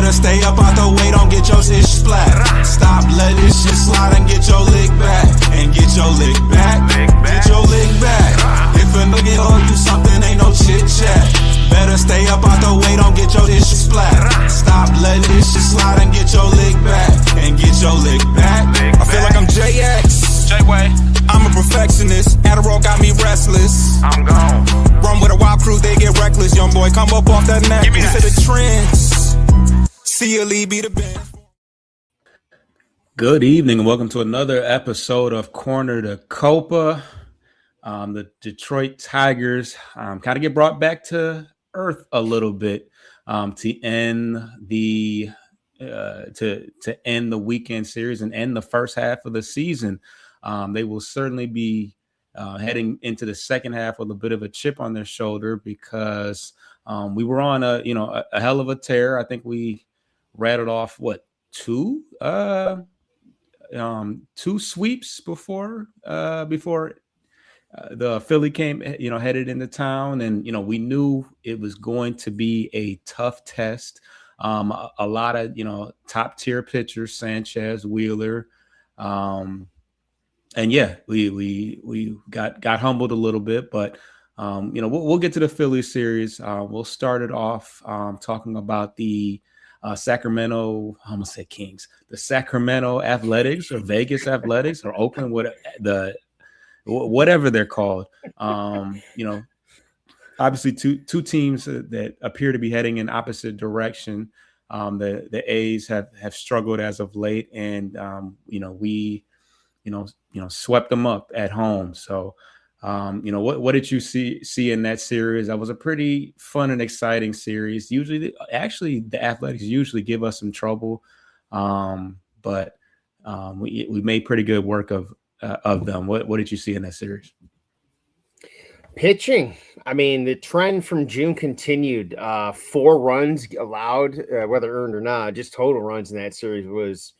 Better stay up out the way, don't get your shit splat. Stop letting this shit slide and get your lick back. And get your lick back. Get your lick back. If a nigga owe you something, ain't no chit chat. Better stay up out the way, don't get your shit splat. Stop letting this shit slide and get your lick back. And get your lick back. I feel like I'm JX. J-Way. I'm a perfectionist. Adderall got me restless. I'm gone. Run with a wild crew, they get reckless. Young boy, come up off that neck. Give me that. To the trends. See a lead, be the band. Good evening and welcome to another episode of Corner to Copa. The Detroit Tigers kind of get brought back to earth a little bit to end the to end the weekend series and end the first half of the season. They will certainly be heading into the second half with a bit of a chip on their shoulder because we were on a hell of a tear. I think we rattled off two sweeps before the Philly came, headed into town, and we knew it was going to be a tough test. A lot of top tier pitchers, Sanchez, Wheeler, and yeah, we got humbled a little bit, but we'll get to the Philly series. We'll start it off talking about the Sacramento, I almost said Kings, the Sacramento Athletics or Vegas Athletics or Oakland, whatever they're called. Obviously two teams that appear to be heading in opposite direction. The A's have struggled as of late, and we swept them up at home. So what did you see in that series? That was a pretty fun and exciting series. Usually, the Athletics usually give us some trouble, but we made pretty good work of them. What did you see in that series? Pitching. I mean, the trend from June continued. 4 runs allowed, whether earned or not, just total runs in that series was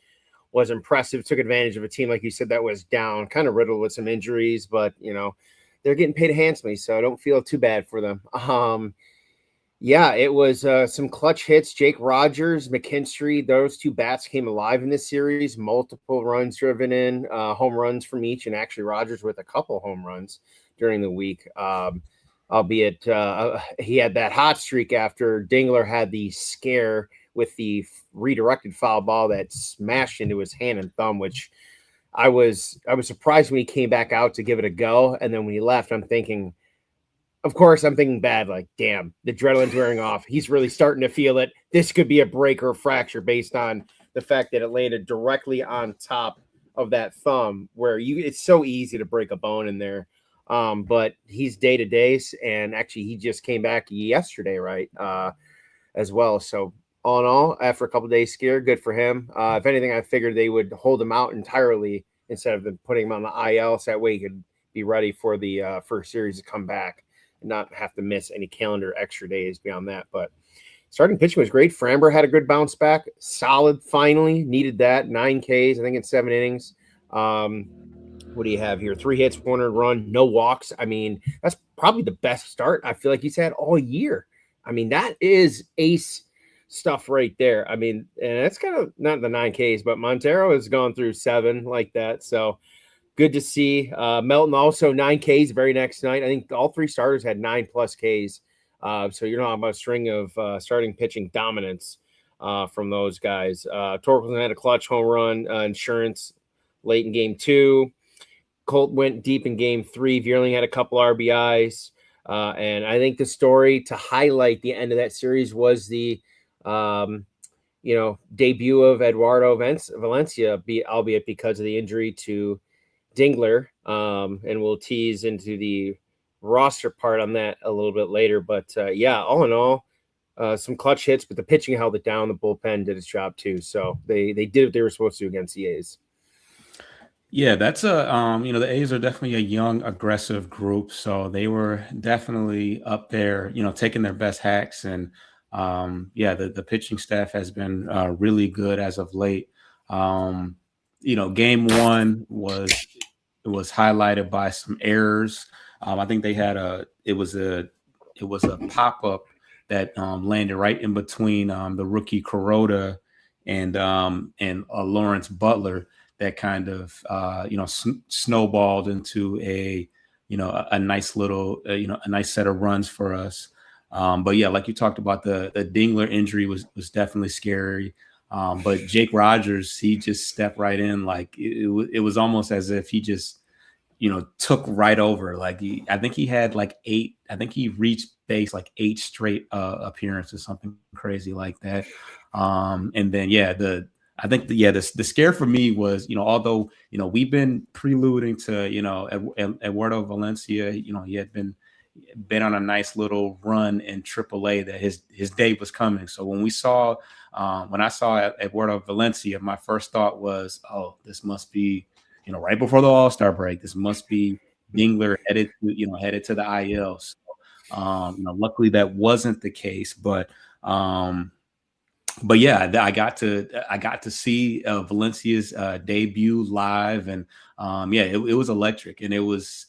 impressive. Took advantage of a team, like you said, that was down, kind of riddled with some injuries, but they're getting paid handsomely, so I don't feel too bad for them. It was some clutch hits. Jake Rogers, McKinstry, those 2 bats came alive in this series. Multiple runs driven in, home runs from each, and actually Rogers with a couple home runs during the week. Albeit he had that hot streak after Dingler had the scare with the redirected foul ball that smashed into his hand and thumb, which I was surprised when he came back out to give it a go. And then when he left, I'm thinking bad, like, damn, the adrenaline's wearing off. He's really starting to feel it. This could be a break or a fracture based on the fact that it landed directly on top of that thumb where it's so easy to break a bone in there. But he's day to days, and actually he just came back yesterday, right? As well. So all in all, after a couple of days scared, good for him. If anything, I figured they would hold him out entirely instead of putting him on the IL, so that way he could be ready for the first series to come back and not have to miss any calendar extra days beyond that. But starting pitching was great. Framber had a good bounce back, solid. Finally needed that 9 Ks, I think in 7 innings. What do you have here? 3 hits, 1 earned run, no walks. I mean, that's probably the best start I feel like he's had all year. I mean, that is ace stuff right there. I mean, and that's kind of not the 9 Ks, but Montero has gone through 7 like that. So good to see. Melton also 9 Ks very next night. I think all 3 starters had 9+ Ks. So you're talking about a string of starting pitching dominance from those guys. Torkelson had a clutch home run insurance late in game 2. Colt went deep in game 3. Vierling had a couple RBIs. And I think the story to highlight the end of that series was the, debut of Eduardo Valencia, albeit because of the injury to Dingler. And we'll tease into the roster part on that a little bit later. But all in all, some clutch hits, but the pitching held it down. The bullpen did its job too. So they did what they were supposed to against the A's. Yeah, that's the A's are definitely a young, aggressive group. So they were definitely up there, taking their best hacks. And the pitching staff has been really good as of late. Game 1 was highlighted by some errors. I think they had it was a pop-up that landed right in between the rookie Kuroda and Lawrence Butler that kind of snowballed into a nice little a nice set of runs for us. But yeah, like you talked about, the Dingler injury was definitely scary. But Jake Rogers, he just stepped right in. Like it was almost as if he just took right over. Like I think he had like 8. I think he reached base like 8 straight appearances, something crazy like that. And then I think the scare for me was, although we've been preluding to Eduardo Valencia, he had been on a nice little run in AAA, that his day was coming. So when I saw Eduardo Valencia, my first thought was, oh, this must be right before the All-Star break. This must be Dingler headed to the IL. So, luckily that wasn't the case, but yeah, I got to see Valencia's debut live, and it was electric, and it was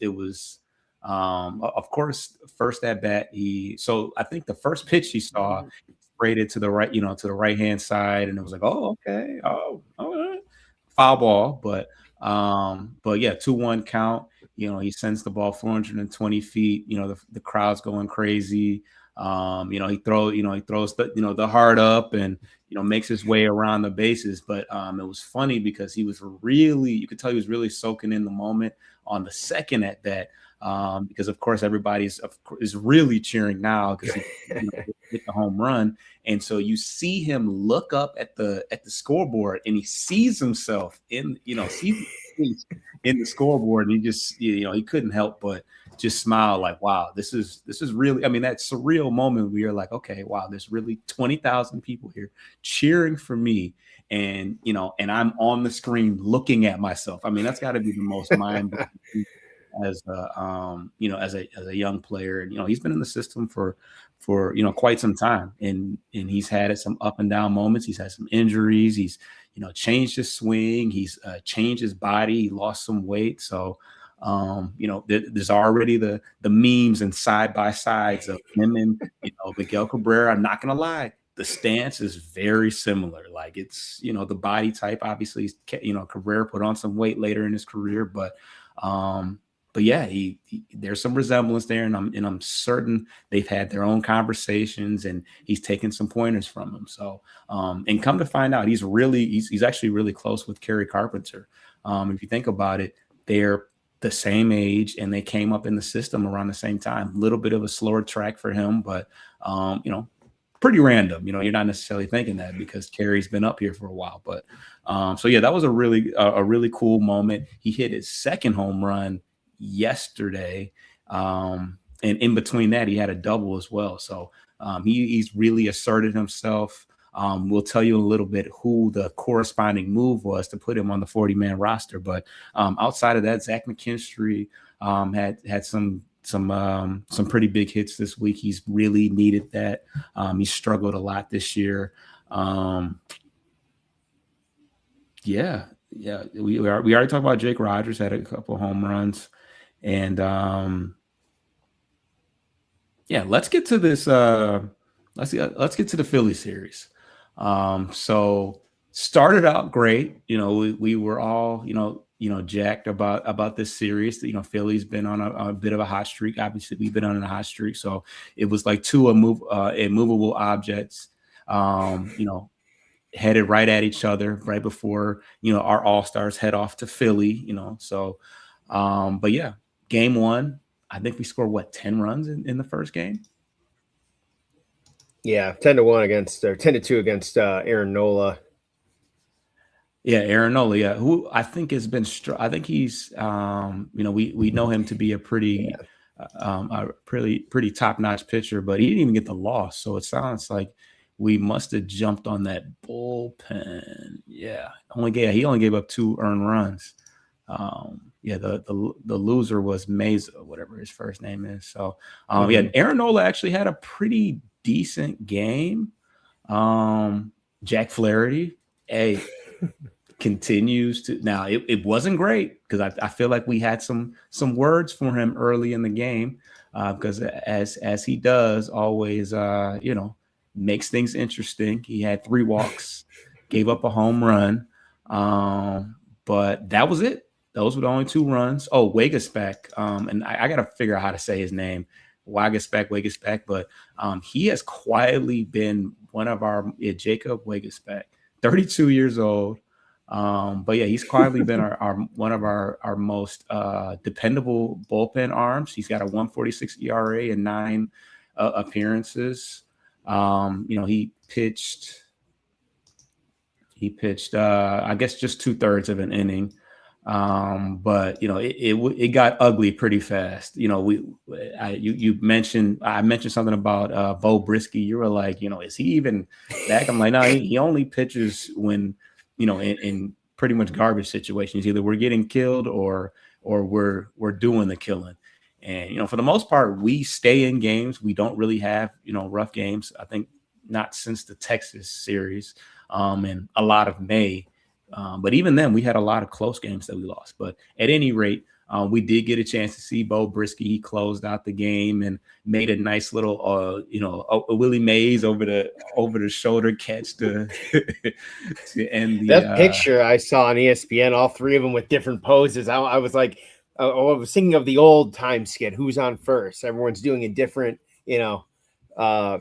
of course, first at bat. So I think the first pitch he saw, he sprayed it to the right, to the right hand side, and it was like, oh, okay, oh, all right. Foul ball, but yeah, 2-1 count. He sends the ball 420 feet. The crowd's going crazy. He throws the heart up, and makes his way around the bases. But it was funny because you could tell he was really soaking in the moment on the second at bat. Because of course everybody is really cheering now because he hit the home run, and so you see him look up at the scoreboard, and he sees himself in the scoreboard, and he just he couldn't help but just smile, like, wow, this is really, I mean, that surreal moment where you're like, okay, wow, there's really 20,000 people here cheering for me, and and I'm on the screen looking at myself. I mean, that's got to be the most mind-blowing as a young player. And he's been in the system for quite some time, and he's had some up and down moments. He's had some injuries. He's changed his swing. He's changed his body. He lost some weight. So there's already the memes and side by sides of him and Miguel Cabrera. I'm not gonna lie, the stance is very similar. Like, it's the body type. Obviously, Cabrera put on some weight later in his career, but yeah, he there's some resemblance there, and I'm certain they've had their own conversations, and he's taken some pointers from him. So, and come to find out, he's actually really close with Kerry Carpenter. If you think about it, they're the same age, and they came up in the system around the same time. A little bit of a slower track for him, but pretty random. You're not necessarily thinking that because Kerry's been up here for a while. But so yeah, that was a really cool moment. He hit his second home run yesterday, and in between that he had a double as well. So he's really asserted himself. We'll tell you a little bit who the corresponding move was to put him on the 40-man roster, but outside of that, Zach McKinstry had some pretty big hits this week. He's really needed that. He struggled a lot this year. We already talked about Jake Rogers, had a couple home runs. And let's get to this. Let's get to the Philly series. So started out great. We were all jacked about this series. Philly's been on a bit of a hot streak. Obviously, we've been on a hot streak. So it was like two immovable objects. Headed right at each other right before our all-stars head off to Philly. So but yeah. Game 1, I think we scored 10 runs in the first game. Yeah, 10-1 against, or 10-2 against Aaron Nola. Yeah, Aaron Nola. Yeah, who I think has been. I think he's. We know him to be a pretty top-notch pitcher, but he didn't even get the loss. So it sounds like we must have jumped on that bullpen. Yeah, he only gave up 2 earned runs. The loser was Meza, whatever his first name is. So Aaron Nola actually had a pretty decent game. Jack Flaherty, continues to, now it wasn't great because I feel like we had some words for him early in the game. because as he does always, makes things interesting. He had 3 walks, gave up a home run, but that was it. Those were the only 2 runs. Oh, Waguespack, and I got to figure out how to say his name, Waguespack, but he has quietly been one of our Jacob Waguespack, 32 years old. But yeah, he's quietly been our one of our most dependable bullpen arms. He's got a 1.46 ERA and 9 appearances. He pitched. I guess just 2/3 of an inning. But it got ugly pretty fast. I mentioned something about Bo Brisky. You were like, is he even back? I'm like, no, he only pitches when, in pretty much garbage situations. Either we're getting killed or we're doing the killing. And for the most part, we stay in games. We don't really have rough games. I think not since the Texas series, and a lot of May. But even then, we had a lot of close games that we lost. But at any rate, we did get a chance to see Bo Brisky. He closed out the game and made a nice little, a Willie Mays over the shoulder catch to end the. That picture I saw on ESPN, all 3 of them with different poses. I was like, I was thinking of the old time skit. Who's on first? Everyone's doing a different,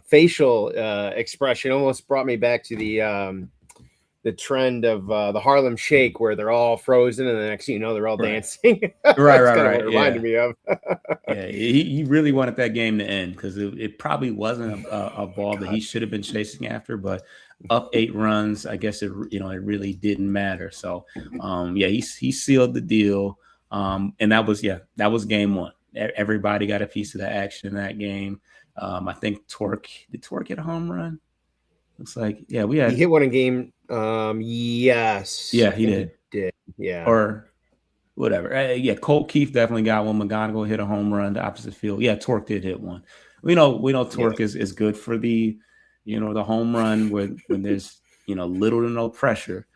facial expression. Almost brought me back to the trend of the Harlem Shake, where they're all frozen and the next thing you know, they're all dancing. Right. What it reminded me of. Yeah, he really wanted that game to end because it probably wasn't a ball that he should have been chasing after, but up 8 runs, I guess it really didn't matter. So he sealed the deal. And that was game 1. Everybody got a piece of the action in that game. I think did Torque hit a home run? Looks like, we had. He hit one in game. Yes. Yeah, he did. Yeah. Or whatever. Colt Keith definitely got one. McGonigal hit a home run to opposite field. Yeah, Torque did hit one. We know Torque is good for the, the home run when there's, little to no pressure.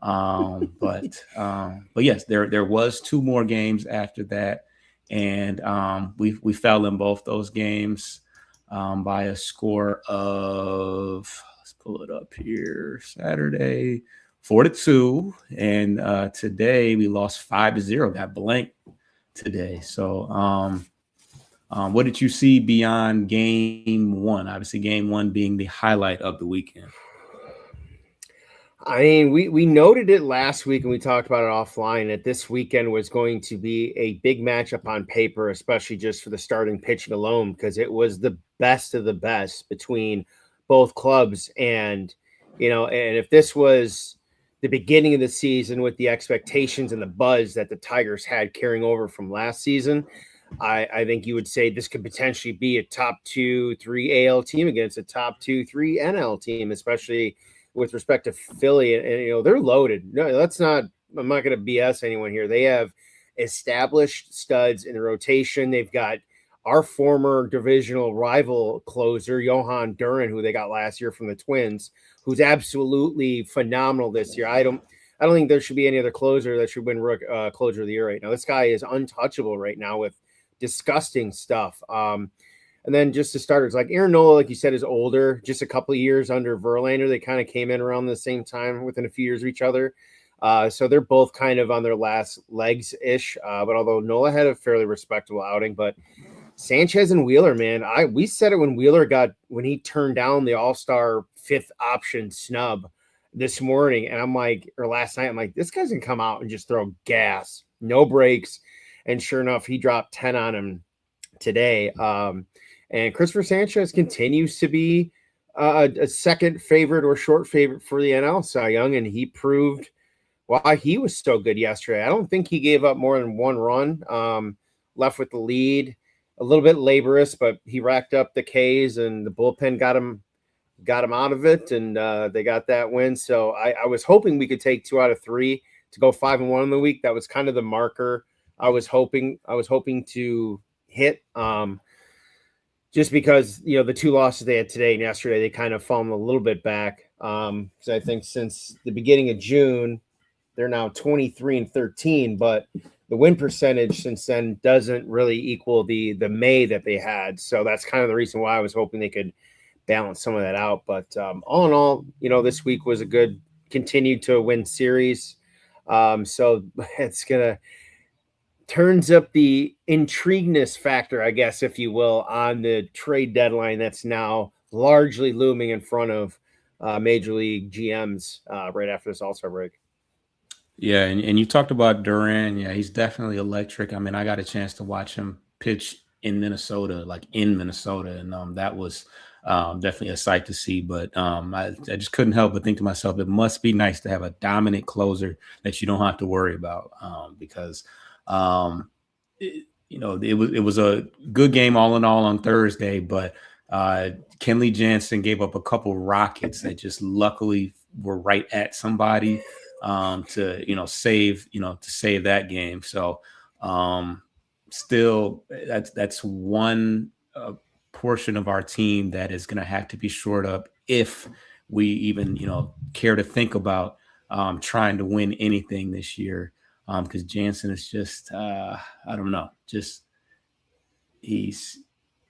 But yes, there was 2 more games after that. And we fell in both those games by a score of, let's pull it up here, Saturday, 4-2. And today we lost 5-0, got blanked today. So what did you see beyond game 1? Obviously game 1 being the highlight of the weekend. I mean, we noted it last week and we talked about it offline that this weekend was going to be a big matchup on paper, especially just for the starting pitching alone, because it was the best of the best between both clubs. And, and if this was the beginning of the season with the expectations and the buzz that the Tigers had carrying over from last season, I think you would say this could potentially be a top 2-3 AL team against a top 2-3 NL team, especially with respect to Philly, and they're loaded. No, I'm not going to BS anyone here. They have established studs in the rotation. They've got our former divisional rival closer, Johan Duran, who they got last year from the Twins, who's absolutely phenomenal this year. I don't think there should be any other closer that should win closer of the year right now. This guy is untouchable right now with disgusting stuff. And then just the starters, like Aaron Nola, like you said, is older, just a couple of years under Verlander. They kind of came in around the same time, within a few years of each other. So they're both kind of on their last legs-ish. But although Nola had a fairly respectable outing, but Sanchez and Wheeler, man, we said it when he turned down the All-Star 5th option snub this morning, and last night, I'm like, this guy's gonna come out and just throw gas, no breaks. And sure enough, he dropped 10 on him today. And Christopher Sanchez continues to be a second favorite or short favorite for the NL Cy Young, and he proved why he was so good yesterday. I don't think he gave up more than 1 run, left with the lead, a little bit laborious, but he racked up the Ks, and the bullpen got him out of it, and they got that win. So I was hoping we could take 2 out of 3 to go 5-1 in the week. That was kind of the marker I was hoping to hit. Just because, the 2 losses they had today and yesterday, they kind of fallen a little bit back. So I think since the beginning of June, they're now 23-13, but win percentage since then doesn't really equal the May that they had. So that's kind of the reason why I was hoping they could balance some of that out. But all in all, this week was a good continue to win series. So it's gonna turns up the intrigueness factor, I guess, if you will, on the trade deadline that's now largely looming in front of Major League GMs right after this All-Star break. Yeah, and you talked about Duran. Yeah, he's definitely electric. I mean, I got a chance to watch him pitch in Minnesota, and that was definitely a sight to see. But I just couldn't help but think to myself, it must be nice to have a dominant closer that you don't have to worry about, because it was a good game all in all on Thursday, but Kenley Jansen gave up a couple rockets that just luckily were right at somebody to save that game. So still, that's one portion of our team that is going to have to be shored up if we even care to think about trying to win anything this year. Because Jansen is just I don't know, just he's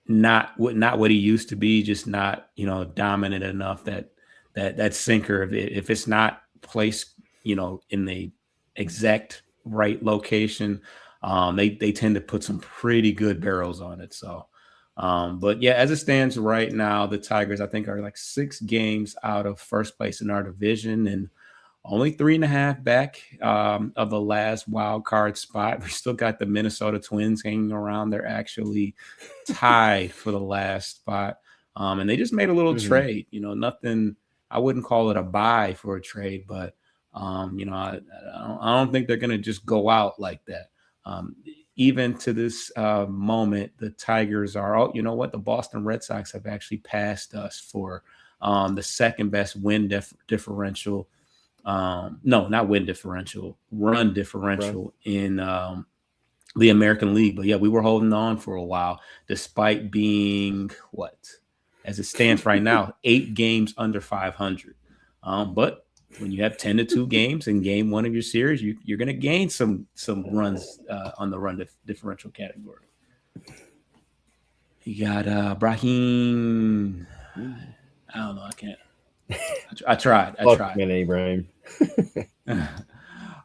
not what he used to be, just not dominant enough that sinker, if it's not placed in the exact right location, they tend to put some pretty good barrels on it. So but yeah, as it stands right now, the Tigers, I think, are like 6 games out of first place in our division and only 3.5 back of the last wild card spot. We still got the Minnesota Twins hanging around. They're actually tied for the last spot. And they just made a little trade, nothing, I wouldn't call it a buy for a trade, but I don't think they're going to just go out like that. Even to this moment, the Tigers are, the Boston Red Sox have actually passed us for the second best win differential. No, not win differential, run differential in the American League. But yeah, we were holding on for a while, despite being as it stands right now, 8 games under 500. But when you have 10-2 games in game 1 of your series, you're going to gain some runs on the run differential category. You got Brahim. I don't know. I can't. I tried. Man, Abraham.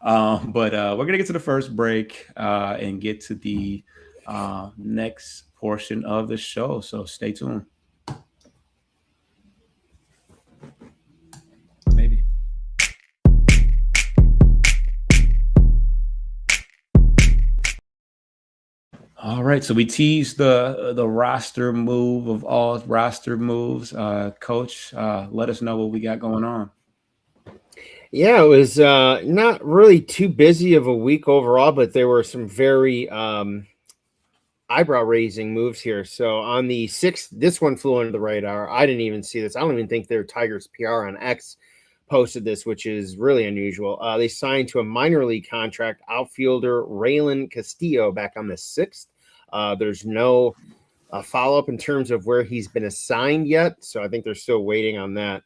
But we're going to get to the first break and get to the next portion of the show. So stay tuned. Maybe. All right, so we teased the roster move of all roster moves. Coach, let us know what we got going on. Yeah, it was not really too busy of a week overall, but there were some very eyebrow-raising moves here. So on the 6th, this one flew under the radar. I didn't even see this. I don't even think their Tigers PR on X posted this, which is really unusual. They signed to a minor league contract outfielder Raylan Castillo back on the 6th. There's no follow-up in terms of where he's been assigned yet, so I think they're still waiting on that.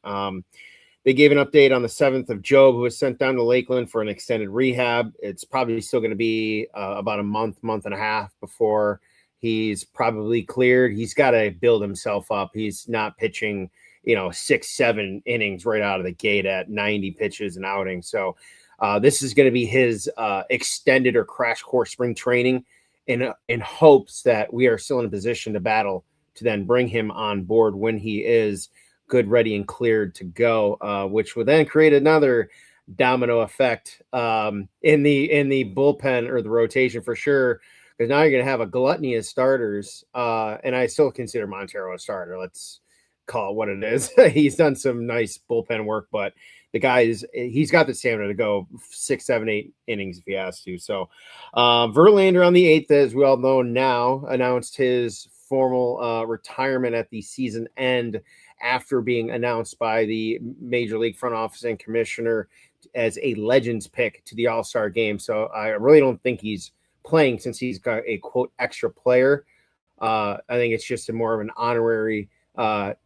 They gave an update on the 7th of Job, who was sent down to Lakeland for an extended rehab. It's probably still going to be about a month and a half before he's probably cleared. He's got to build himself up. He's not pitching 6-7 innings right out of the gate at 90 pitches an outing. So this is going to be his extended or crash course spring training in hopes that we are still in a position to battle to then bring him on board when he is good, ready, and cleared to go, which would then create another domino effect in the bullpen or the rotation for sure, because now you're going to have a gluttony of starters, and I still consider Montero a starter. Let's call it what it is. He's done some nice bullpen work, but the guy he's got the stamina to go 6, 7, 8 innings if he has to. So Verlander on the 8th, as we all know now, announced his formal retirement at the season end after being announced by the Major League front office and commissioner as a Legends pick to the All-Star game. So I really don't think he's playing since he's got a, quote, extra player. I think it's just a more of an honorary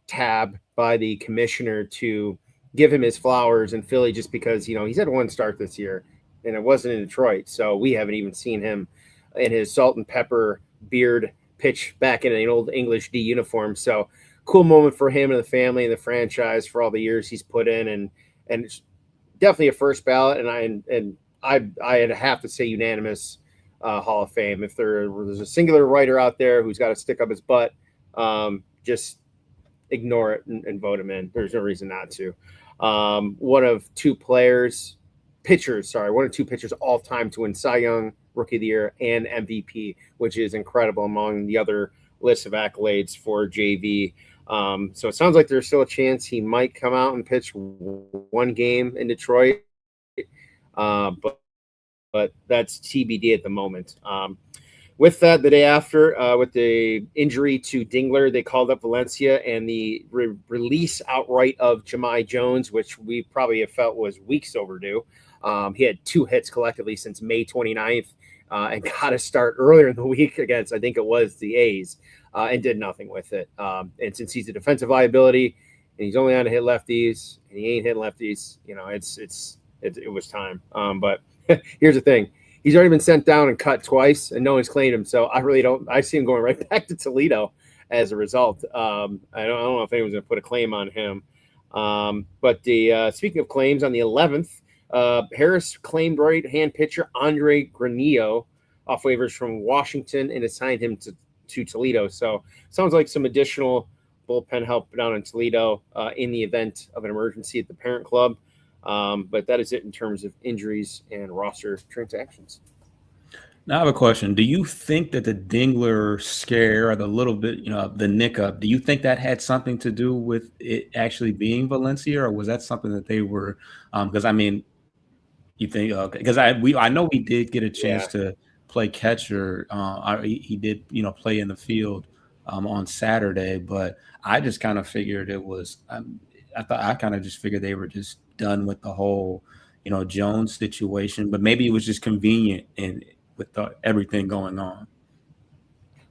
tab by the commissioner to give him his flowers in Philly, just because, he's had one start this year. and it wasn't in Detroit. So we haven't even seen him in his salt and pepper beard pitch back in an old English D uniform. So cool moment for him and the family and the franchise for all the years he's put in, and it's definitely a first ballot. And I'd have to say unanimous Hall of Fame. If there's a singular writer out there who's got to stick up his butt, just ignore it and vote him in. There's no reason not to. One of two pitchers all time to win Cy Young, Rookie of the Year, and MVP, which is incredible among the other lists of accolades for JV. So it sounds like there's still a chance he might come out and pitch one game in Detroit. But that's TBD at the moment. With that, the day after, with the injury to Dingler, they called up Valencia and the release outright of Jahmai Jones, which we probably have felt was weeks overdue. He had 2 hits collectively since May 29th and got a start earlier in the week against, I think it was the A's, and did nothing with it. And since he's a defensive liability and he's only on to hit lefties and he ain't hitting lefties, it was time. But here's the thing. He's already been sent down and cut twice, and no one's claimed him. So I see him going right back to Toledo as a result. I don't know if anyone's going to put a claim on him. But speaking of claims, on the 11th, Harris claimed right-hand pitcher Andre Granillo off waivers from Washington and assigned him to Toledo. So sounds like some additional bullpen help down in Toledo in the event of an emergency at the parent club. But that is it in terms of injuries and roster transactions. Now I have a question. Do you think that the Dingler scare or the little bit, the nick up, do you think that had something to do with it actually being Valencia, or was that something that they were, because you think, because I know we did get a chance to play catcher. He did, play in the field on Saturday, but I just kind of figured it was, I kind of just figured they were just done with the whole, Jones situation, but maybe it was just convenient and with everything going on.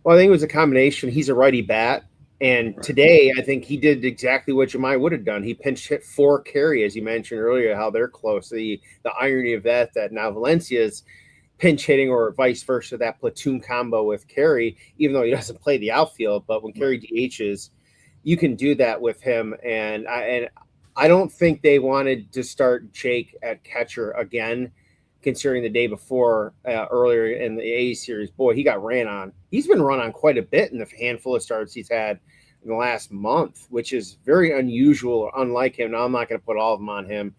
Well, I think it was a combination. He's a righty bat, and today I think he did exactly what Jahmai would have done. He pinch hit 4 Carey, as you mentioned earlier, how they're close. The irony of that now Valencia's pinch hitting or vice versa, that platoon combo with Carey, even though he doesn't play the outfield, but when Carey DHs, you can do that with him. And I don't think they wanted to start Jake at catcher again, considering the day before earlier in the A's series. Boy, he got ran on. He's been run on quite a bit in the handful of starts he's had in the last month, which is very unusual or unlike him. Now, I'm not going to put all of them on him,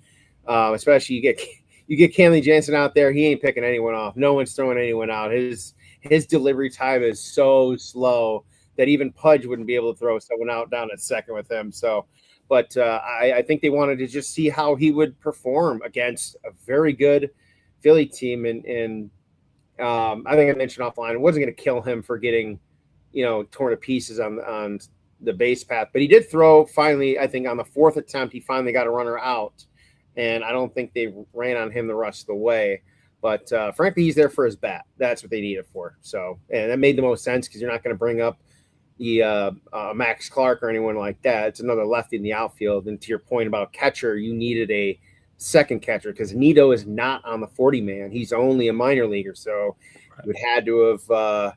especially you get Kenley Jansen out there. He ain't picking anyone off. No one's throwing anyone out. His delivery time is so slow that even Pudge wouldn't be able to throw someone out down at second with him. So, but I think they wanted to just see how he would perform against a very good Philly team. And I think I mentioned offline, it wasn't going to kill him for getting, torn to pieces on the base path. But he did throw finally, I think on the 4th attempt, he finally got a runner out. And I don't think they ran on him the rest of the way. But frankly, he's there for his bat. That's what they need it for. So, and that made the most sense because you're not going to bring up the Max Clark or anyone like that. It's another lefty in the outfield. And to your point about catcher, you needed a second catcher because Nito is not on the 40-man. He's only a minor leaguer. So you would had to have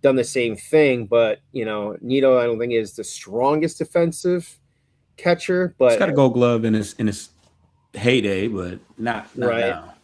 done the same thing. But, Nito, I don't think is the strongest defensive catcher. But he's got a Gold Glove in his heyday, but not right now.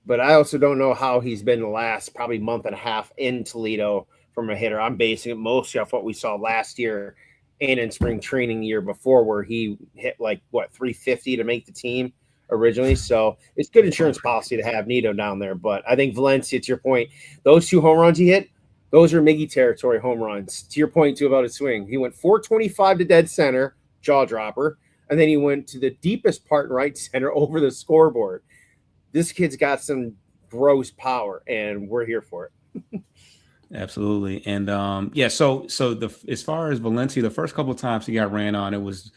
But I also don't know how he's been the last probably month and a half in Toledo from a hitter. I'm basing it mostly off what we saw last year and in spring training the year before, where he hit 350 to make the team originally. So it's good insurance policy to have Nito down there. But I think Valencia, to your point, those 2 home runs he hit, those are Miggy territory home runs. To your point too about his swing, he went 425 to dead center, jaw dropper, and then he went to the deepest part in right center over the scoreboard. This kid's got some gross power, and we're here for it. Absolutely. And so as far as Valencia, the first couple of times he got ran on, it was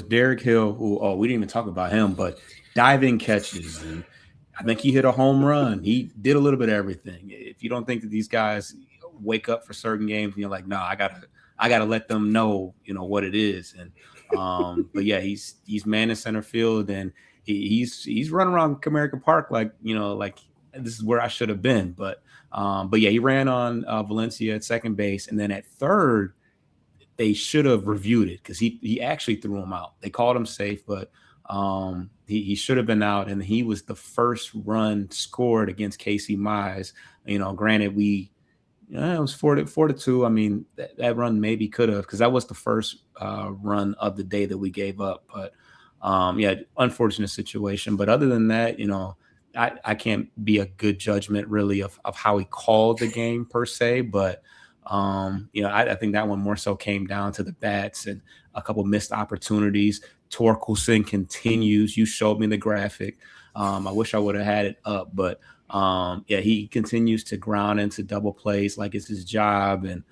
Derek Hill, who we didn't even talk about him, but diving catches, and I think he hit a home run. He did a little bit of everything. If you don't think that these guys wake up for certain games, and you're like, no, I gotta let them know, what it is. And but yeah, he's man in center field, and he's running around Comerica Park like this is where I should have been. But yeah, he ran on Valencia at second base, and then at third, they should have reviewed it because he actually threw him out. They called him safe, but he should have been out, and he was the first run scored against Casey Mize. Granted, it was 4-2. I mean, that run maybe could have, because that was the first run of the day that we gave up. But yeah, unfortunate situation. But other than that, I can't be a good judgment really of how he called the game per se. But I think that one more so came down to the bats and a couple missed opportunities. Torkelson continues. You showed me the graphic. I wish I would have had it up, but yeah, he continues to ground into double plays like it's his job. And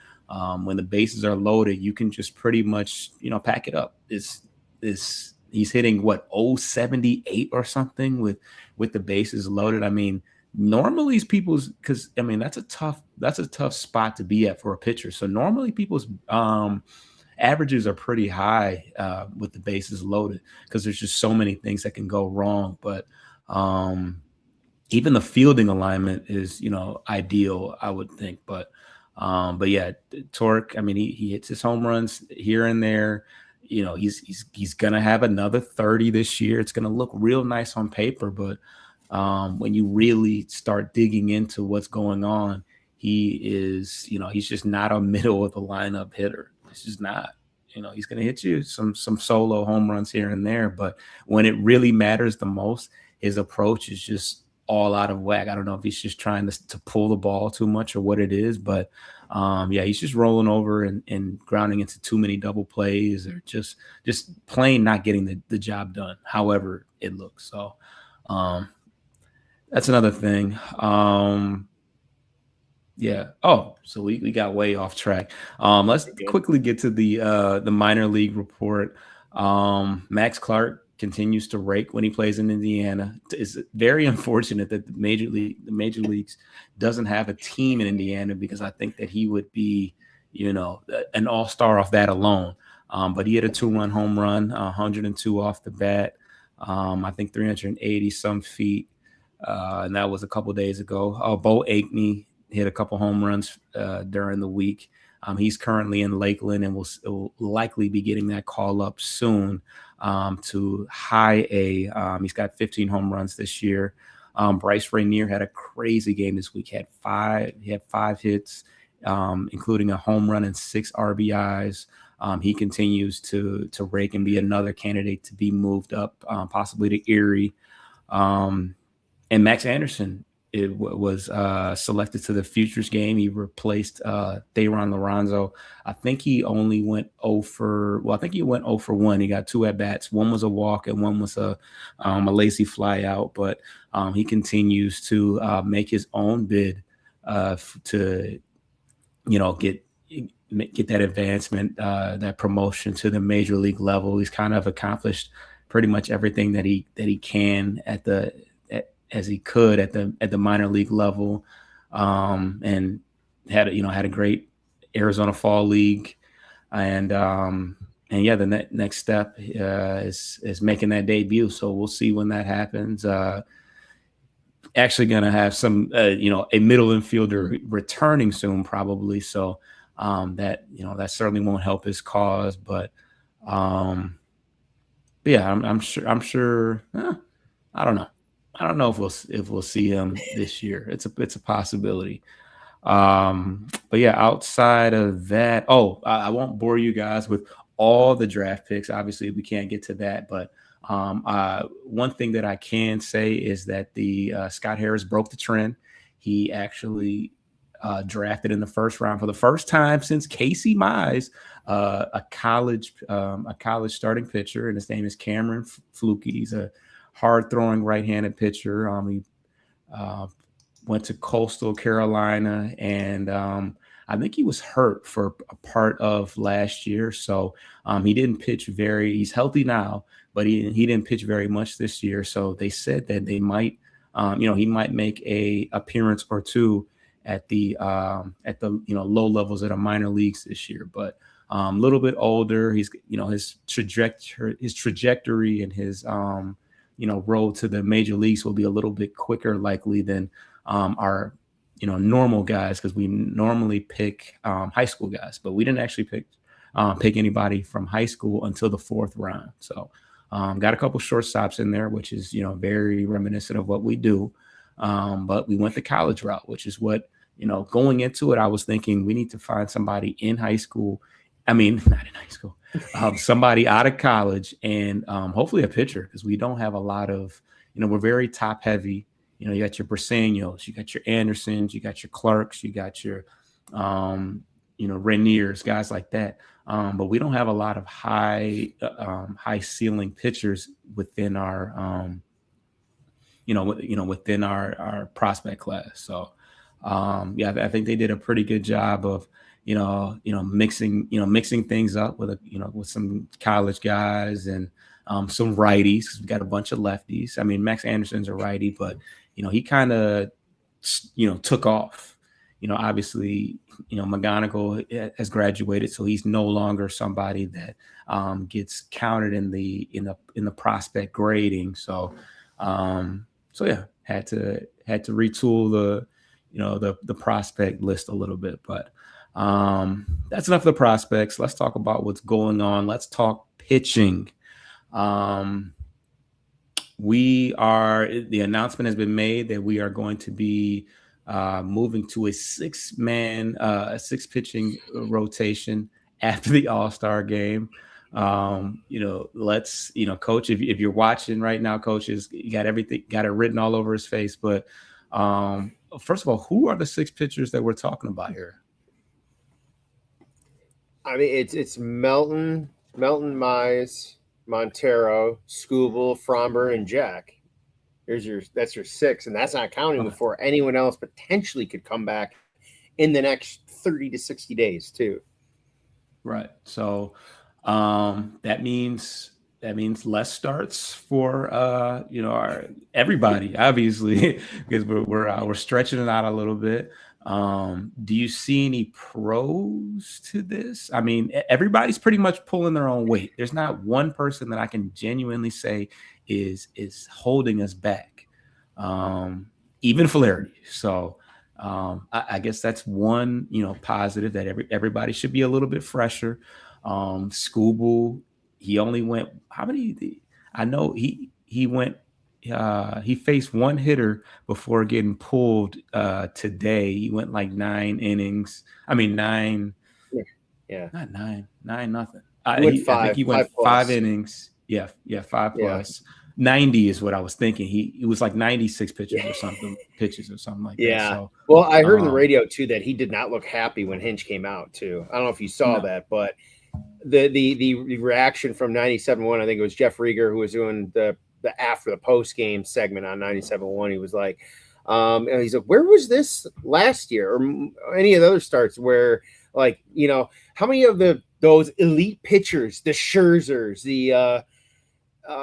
when the bases are loaded, you can just pretty much, pack it up. He's hitting what 078 or something with the bases loaded. I mean, normally because I mean that's a tough spot to be at for a pitcher. So normally people's averages are pretty high with the bases loaded because there's just so many things that can go wrong. But even the fielding alignment is ideal, I would think. But yeah, Torque, I mean, he hits his home runs here and there. He's gonna have another 30 this year. It's gonna look real nice on paper, but when you really start digging into what's going on, he is, he's just not a middle of the lineup hitter. It's just not. He's gonna hit you some solo home runs here and there, but when it really matters the most, his approach is just all out of whack. I don't know if he's just trying to pull the ball too much or what it is, but yeah, he's just rolling over and grounding into too many double plays or just plain not getting the job done, however it looks. So that's another thing. Yeah. Oh, so we got way off track. Let's quickly get to the minor league report. Max Clark continues to rake when he plays in Indiana. It's very unfortunate that the major leagues doesn't have a team in Indiana, because I think that he would be, an all-star off that alone. But he had a 2-run home run, 102 off the bat. I think 380 some feet. And that was a couple days ago. Bo Akeney hit a couple home runs during the week. He's currently in Lakeland and will likely be getting that call up soon to high A. He's got 15 home runs this year. Bryce Rainier had a crazy game this week. He had five hits, including a home run and 6 RBIs. He continues to rake and be another candidate to be moved up, possibly to Erie. And Max Anderson was selected to the Futures game. He replaced Thayron Lorenzo. I think he only went 0 for 1. He got 2 at-bats. One was a walk and one was a lazy fly out. But he continues to make his own bid to, get that advancement, that promotion to the major league level. He's kind of accomplished pretty much everything that he can as he could at the minor league level, and had a great Arizona Fall League, and yeah, the next step is making that debut. So we'll see when that happens. Actually, gonna have some a middle infielder returning soon, probably. So that certainly won't help his cause, but yeah, I'm sure. I don't know. I don't know if we'll see him this year. It's a possibility. But yeah, outside of that, I won't bore you guys with all the draft picks. Obviously, we can't get to that. But one thing that I can say is that the Scott Harris broke the trend. He actually drafted in the first round for the first time since Casey Mize, a college starting pitcher, and his name is Cameron Fluke. He's a hard-throwing right-handed pitcher. He went to Coastal Carolina, and I think he was hurt for a part of last year. So he didn't pitch he's healthy now, but he didn't pitch very much this year. So they said that they might, he might make a appearance or two at the low levels at the minor leagues this year. But a little bit older, he's, his trajectory and his, road to the major leagues will be a little bit quicker likely than our normal guys, because we normally pick high school guys, but we didn't actually pick anybody from high school until the 4th round. So got a couple shortstops in there, which is very reminiscent of what we do. But we went the college route, which is what going into it, I was thinking we need to find somebody in high school. I mean, not in high school, somebody out of college, and hopefully a pitcher, because we don't have a lot of, we're very top heavy. You got your Briseños, you got your Andersons, you got your Clarks, you got your, Rainiers, guys like that. But we don't have a lot of high ceiling pitchers within our, within our prospect class. So, I think they did a pretty good job of, mixing things up with with some college guys and some righties, because we got a bunch of lefties. I mean, Max Anderson's a righty, but he kind of took off. Obviously, McGonigal has graduated, so he's no longer somebody that gets counted in the prospect grading. So had to retool the prospect list a little bit, but that's enough of the prospects. Let's talk about what's going on. Let's talk pitching. The announcement has been made that we are going to be moving to a 6 pitching rotation after the All-Star game. Coach, if you're watching right now, Coach, you got it written all over his face. But first of all, who are the 6 pitchers that we're talking about here? I mean, it's Melton, Mize, Montero, Skubal, Fromber, and Jack. That's your 6, and that's not counting before anyone else potentially could come back in the next 30 to 60 days too. Right. So that means less starts for our everybody, obviously, because we're stretching it out a little bit. Do you see any pros to this? I mean, everybody's pretty much pulling their own weight. There's not one person that I can genuinely say is holding us back, even Flaherty. So I guess that's one positive, that everybody should be a little bit fresher. Skubal, he only went how many? I know he went. He faced one hitter before getting pulled today. He went like 9 innings. I mean 9. Yeah. Not 9 nothing. I think he went 5 innings. Yeah, 5 plus. 90 is what I was thinking. He was like 96 pitches or something like that. So, well, I heard on the radio too that he did not look happy when Hinch came out too. I don't know if you saw that, but the reaction from 97.1, I think it was Jeff Rieger who was doing the after the post game segment on 97.1. He was like, and he's like, where was this last year or any of the other starts where, like, how many of those elite pitchers, the Scherzers, the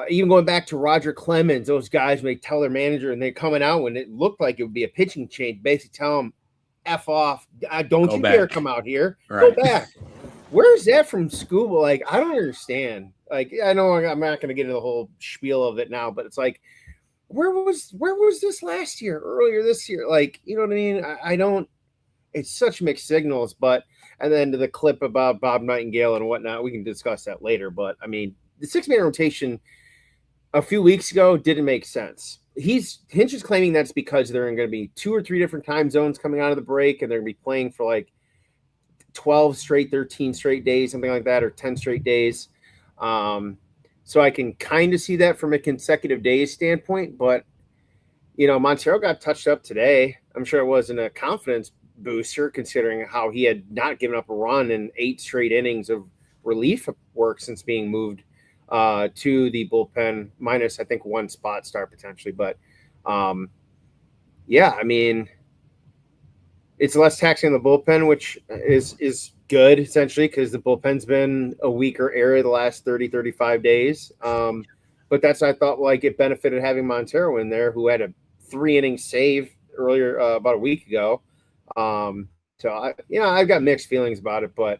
even going back to Roger Clemens, those guys may tell their manager and they're coming out when it looked like it would be a pitching change, basically tell them, F off, don't you dare come out here, go back. Where's that from Skubal? Like, I don't understand. Like, I know I'm not going to get into the whole spiel of it now, but it's like, where was this last year, earlier this year? Like, you know what I mean? I don't. It's such mixed signals. But and then to the clip about Bob Nightingale and whatnot, we can discuss that later. But I mean, the 6-man rotation a few weeks ago didn't make sense. Hinch is claiming that's because there are going to be 2 or 3 different time zones coming out of the break, and they're going to be playing for like 12 straight, 13 straight days, something like that, or 10 straight days. So I can kind of see that from a consecutive days standpoint, but Montero got touched up today. I'm sure it wasn't a confidence booster considering how he had not given up a run in 8 straight innings of relief work since being moved to the bullpen, minus I think 1 spot start potentially. But I mean, it's less taxing on the bullpen, which is good, essentially, because the bullpen's been a weaker area the last 30, 35 days. But that's, I thought, like, it benefited having Montero in there, who had a 3-inning save earlier about a week ago. So, I've got mixed feelings about it. But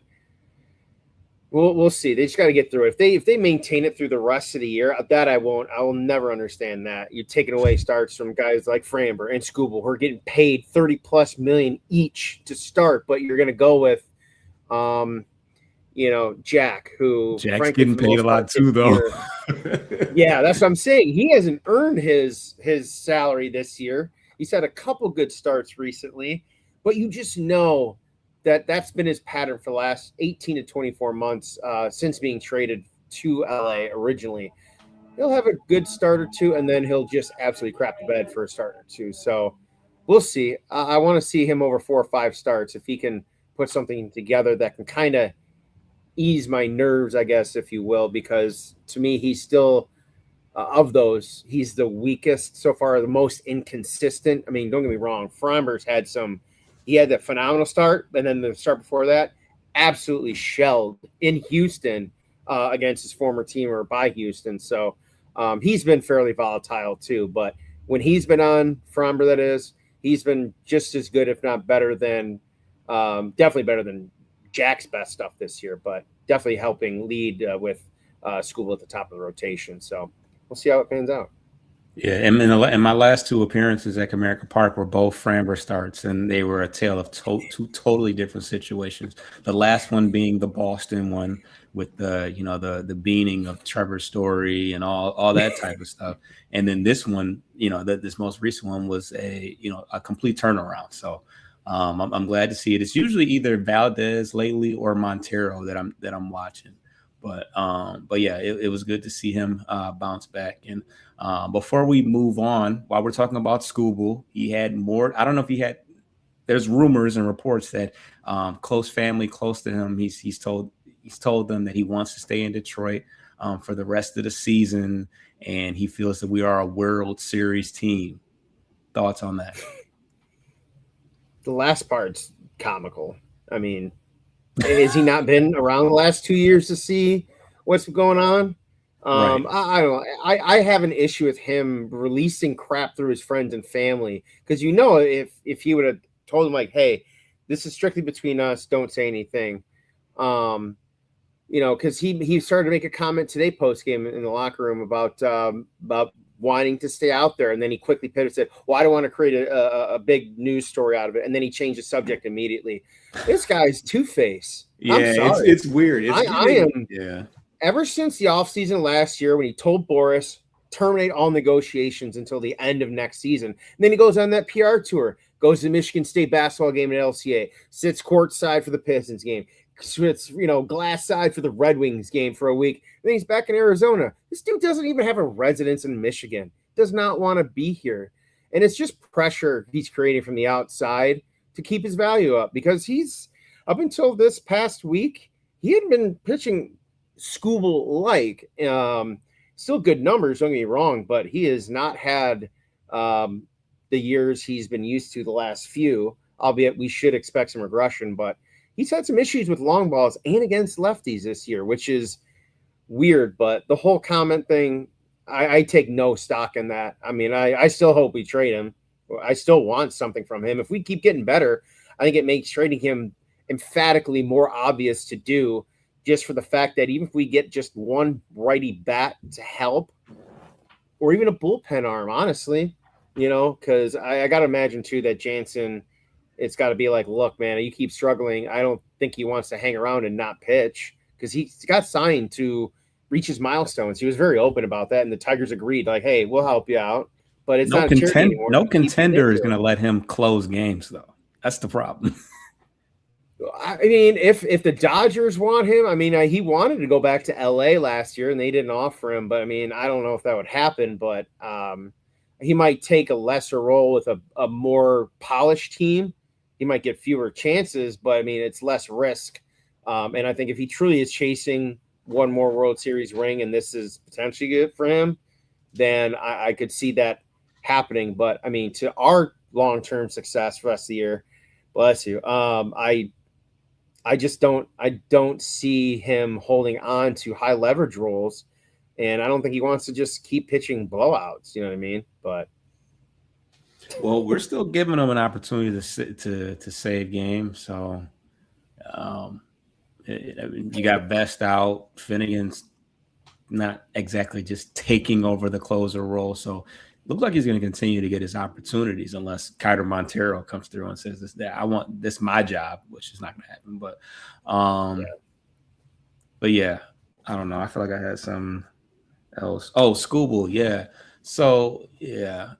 We'll see. They just got to get through it. If they maintain it through the rest of the year, that I won't. I will never understand that. You're taking away starts from guys like Framber and Scooble who are getting paid 30+ million each to start, but you're going to go with, Jack, who Jack's frankly getting for the paid a most part lot this too, though. year, yeah, that's what I'm saying. He hasn't earned his salary this year. He's had a couple good starts recently, but you just know that that's been his pattern for the last 18 to 24 months since being traded to LA originally. He'll have a good start or two, and then he'll just absolutely crap the bed for a start or two. So we'll see. I want to see him over 4 or 5 starts if he can put something together that can kind of ease my nerves, I guess, if you will, because to me, he's still of those, he's the weakest so far, the most inconsistent. I mean, don't get me wrong, Framber's he had that phenomenal start, and then the start before that, absolutely shelled in Houston against his former team or by Houston. So he's been fairly volatile too. But when he's been on, Framber, that is, he's been just as good, if not better than, definitely better than Jack's best stuff this year, but definitely helping lead with School at the top of the rotation. So we'll see how it pans out. Yeah, and in my last 2 appearances at Comerica Park were both Framber starts, and they were a tale of two totally different situations. The last one being the Boston one with the beaning of Trevor Story and all that type of stuff, and then this one, this most recent one was a complete turnaround. So I'm glad to see it. It's usually either Valdez lately or Montero that I'm watching. But yeah, it was good to see him bounce back. And before we move on, while we're talking about Scooble, he had more. I don't know if he had. There's rumors and reports that close family close to him. He's told them that he wants to stay in Detroit for the rest of the season, and he feels that we are a World Series team. Thoughts on that? The last part's comical. I mean, has he not been around the last 2 years to see what's going on? Right. I don't know. I have an issue with him releasing crap through his friends and family because if he would have told them like, "Hey, this is strictly between us. Don't say anything." Because he started to make a comment today post game in the locker room about wanting to stay out there, and then he quickly pivoted and said, "Well, I don't want to create a big news story out of it," and then he changed the subject immediately. This guy's two-faced. Yeah, I'm sorry. it's weird. I am. Yeah. Ever since the offseason last year when he told Boris terminate all negotiations until the end of next season, and then he goes on that PR tour, goes to the Michigan State basketball game at LCA, sits courtside for the Pistons game, sits glass side for the Red Wings game for a week, and then he's back in Arizona. This dude doesn't even have a residence in Michigan, does not want to be here, and it's just pressure he's creating from the outside to keep his value up because he's up until this past week he had been pitching Scooble-like. Still good numbers, don't get me wrong, but he has not had the years he's been used to the last few, albeit we should expect some regression, but he's had some issues with long balls and against lefties this year, which is weird. But the whole comment thing, I take no stock in that. I mean, I still hope we trade him. I still want something from him. If we keep getting better, I think it makes trading him emphatically more obvious to do, just for the fact that even if we get just one righty bat to help, or even a bullpen arm, honestly, because I got to imagine too that Jansen, it's got to be like, look, man, you keep struggling. I don't think he wants to hang around and not pitch because he's got signed to reach his milestones. He was very open about that, and the Tigers agreed, like, hey, we'll help you out. But it's not a charity anymore. No contender is going to let him close games, though. That's the problem. I mean, if the Dodgers want him, I mean, he wanted to go back to LA last year and they didn't offer him. But I mean, I don't know if that would happen, but he might take a lesser role with a more polished team. He might get fewer chances, but I mean, it's less risk. And I think if he truly is chasing one more World Series ring and this is potentially good for him, then I could see that happening. But I mean, to our long-term success for the rest of the year, bless you. I don't see him holding on to high leverage roles, and I don't think he wants to just keep pitching blowouts. You know what I mean? But well, we're still giving him an opportunity to save games, so I mean, you got Best out, Finnegan's not exactly just taking over the closer role. So looks like he's going to continue to get his opportunities unless Kyler Montero comes through and says this, that I want this my job, which is not going to happen. But yeah, I don't know. I feel like I had some else. Oh, Scooble, yeah. So yeah.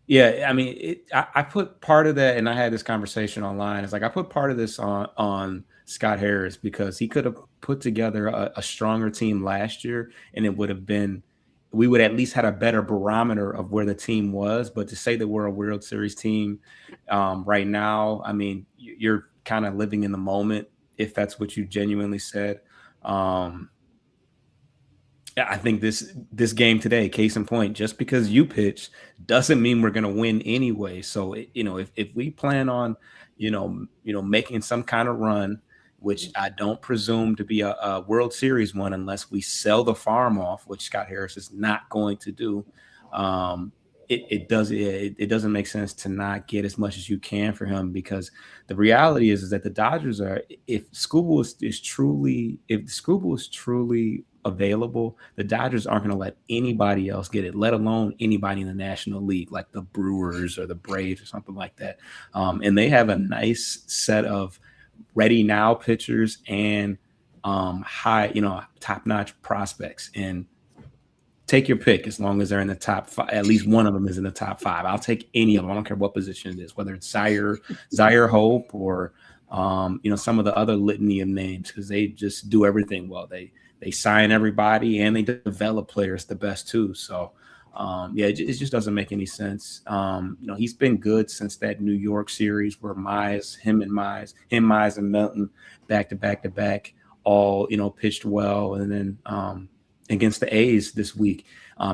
Yeah, I mean, I put part of that, and I had this conversation online. It's like I put part of this on Scott Harris because he could have put together a stronger team last year, and it would have been we would at least had a better barometer of where the team was. But to say that we're a World Series team right now, I mean, you're kind of living in the moment if that's what you genuinely said. Um, I think this game today, case in point, just because you pitch doesn't mean we're going to win anyway. So if we plan on making some kind of run, which I don't presume to be a World Series one unless we sell the farm off, which Scott Harris is not going to do. It doesn't make sense to not get as much as you can for him because the reality is that the Dodgers are if Scooble is truly available, the Dodgers aren't going to let anybody else get it, let alone anybody in the National League like the Brewers or the Braves or something like that. And they have a nice set of ready now pitchers and high, top-notch prospects. And take your pick as long as they're in the top five. At least one of them is in the top five. I'll take any of them. I don't care what position it is, whether it's Zaire Hope or some of the other litany of names because they just do everything well. They sign everybody and they develop players the best too. So it just doesn't make any sense. He's been good since that New York series where Mize and Melton back to back all pitched well, and then against the A's this week,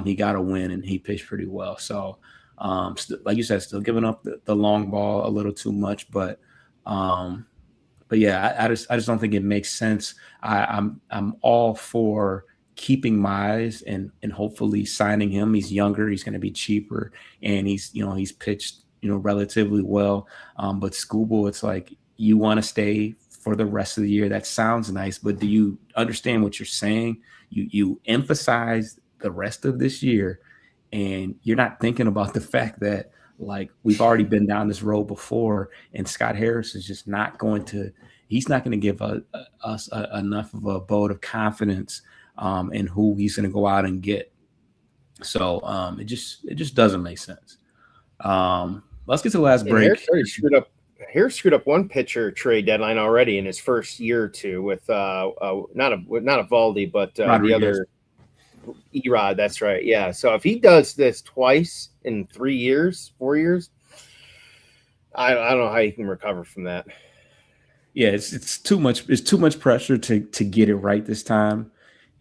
he got a win and he pitched pretty well. So like you said, still giving up the long ball a little too much, but yeah, I just don't think it makes sense. I'm all for keeping Mize and hopefully signing him. He's younger, he's going to be cheaper, and he's pitched relatively well. But Scooble, it's like you want to stay for the rest of the year. That sounds nice, but do you understand what you're saying? You emphasize the rest of this year, and you're not thinking about the fact that like we've already been down this road before, and Scott Harris is just not going to. He's not going to give us enough of a vote of confidence in who he's going to go out and get. So it just doesn't make sense. Let's get to the last break. Harris screwed up one pitcher trade deadline already in his first year or two with not a Valdi, but the other Erod. That's right. Yeah. So if he does this twice in 4 years, I don't know how you can recover from that. Yeah, it's too much. It's too much pressure to get it right this time.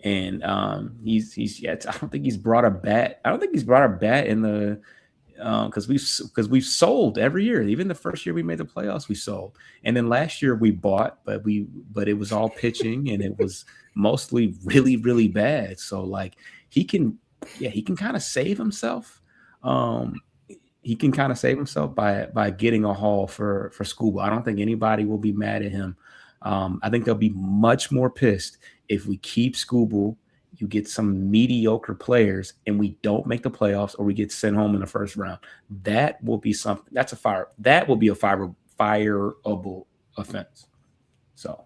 And he's I don't think he's brought a bat. I don't think he's brought a bat in the because we've sold every year. Even the first year we made the playoffs, we sold. And then last year we bought, but it was all pitching and it was mostly really, really bad. So like he can kind of save himself. He can kind of save himself by getting a haul for Scooble. I don't think anybody will be mad at him. I think they'll be much more pissed if we keep Scooble, you get some mediocre players, and we don't make the playoffs or we get sent home in the first round. That will be something. That will be a fireable offense. So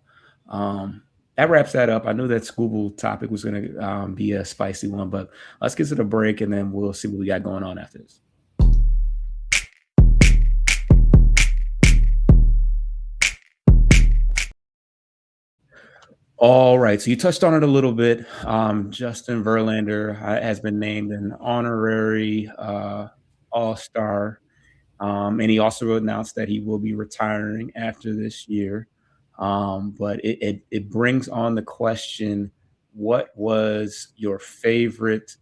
that wraps that up. I knew that Scooble topic was going to be a spicy one, but let's get to the break and then we'll see what we got going on after this. All right, so you touched on it a little bit. Justin Verlander has been named an honorary All-Star, and he also announced that he will be retiring after this year. But it brings on the question, what was your favorite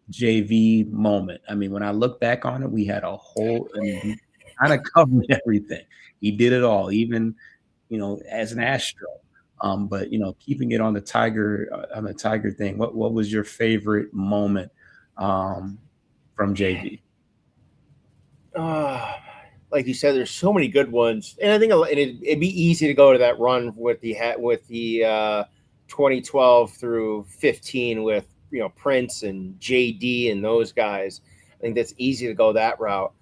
JV moment? I mean, when I look back on it, we had a whole and kind of covered everything. He did it all, even as an Astro. But keeping it on the Tiger thing, what was your favorite moment from JV? like you said, there's so many good ones, and I think it'd be easy to go to that run with the 2012 through 15 with Prince and JD and those guys. I think that's easy to go that route.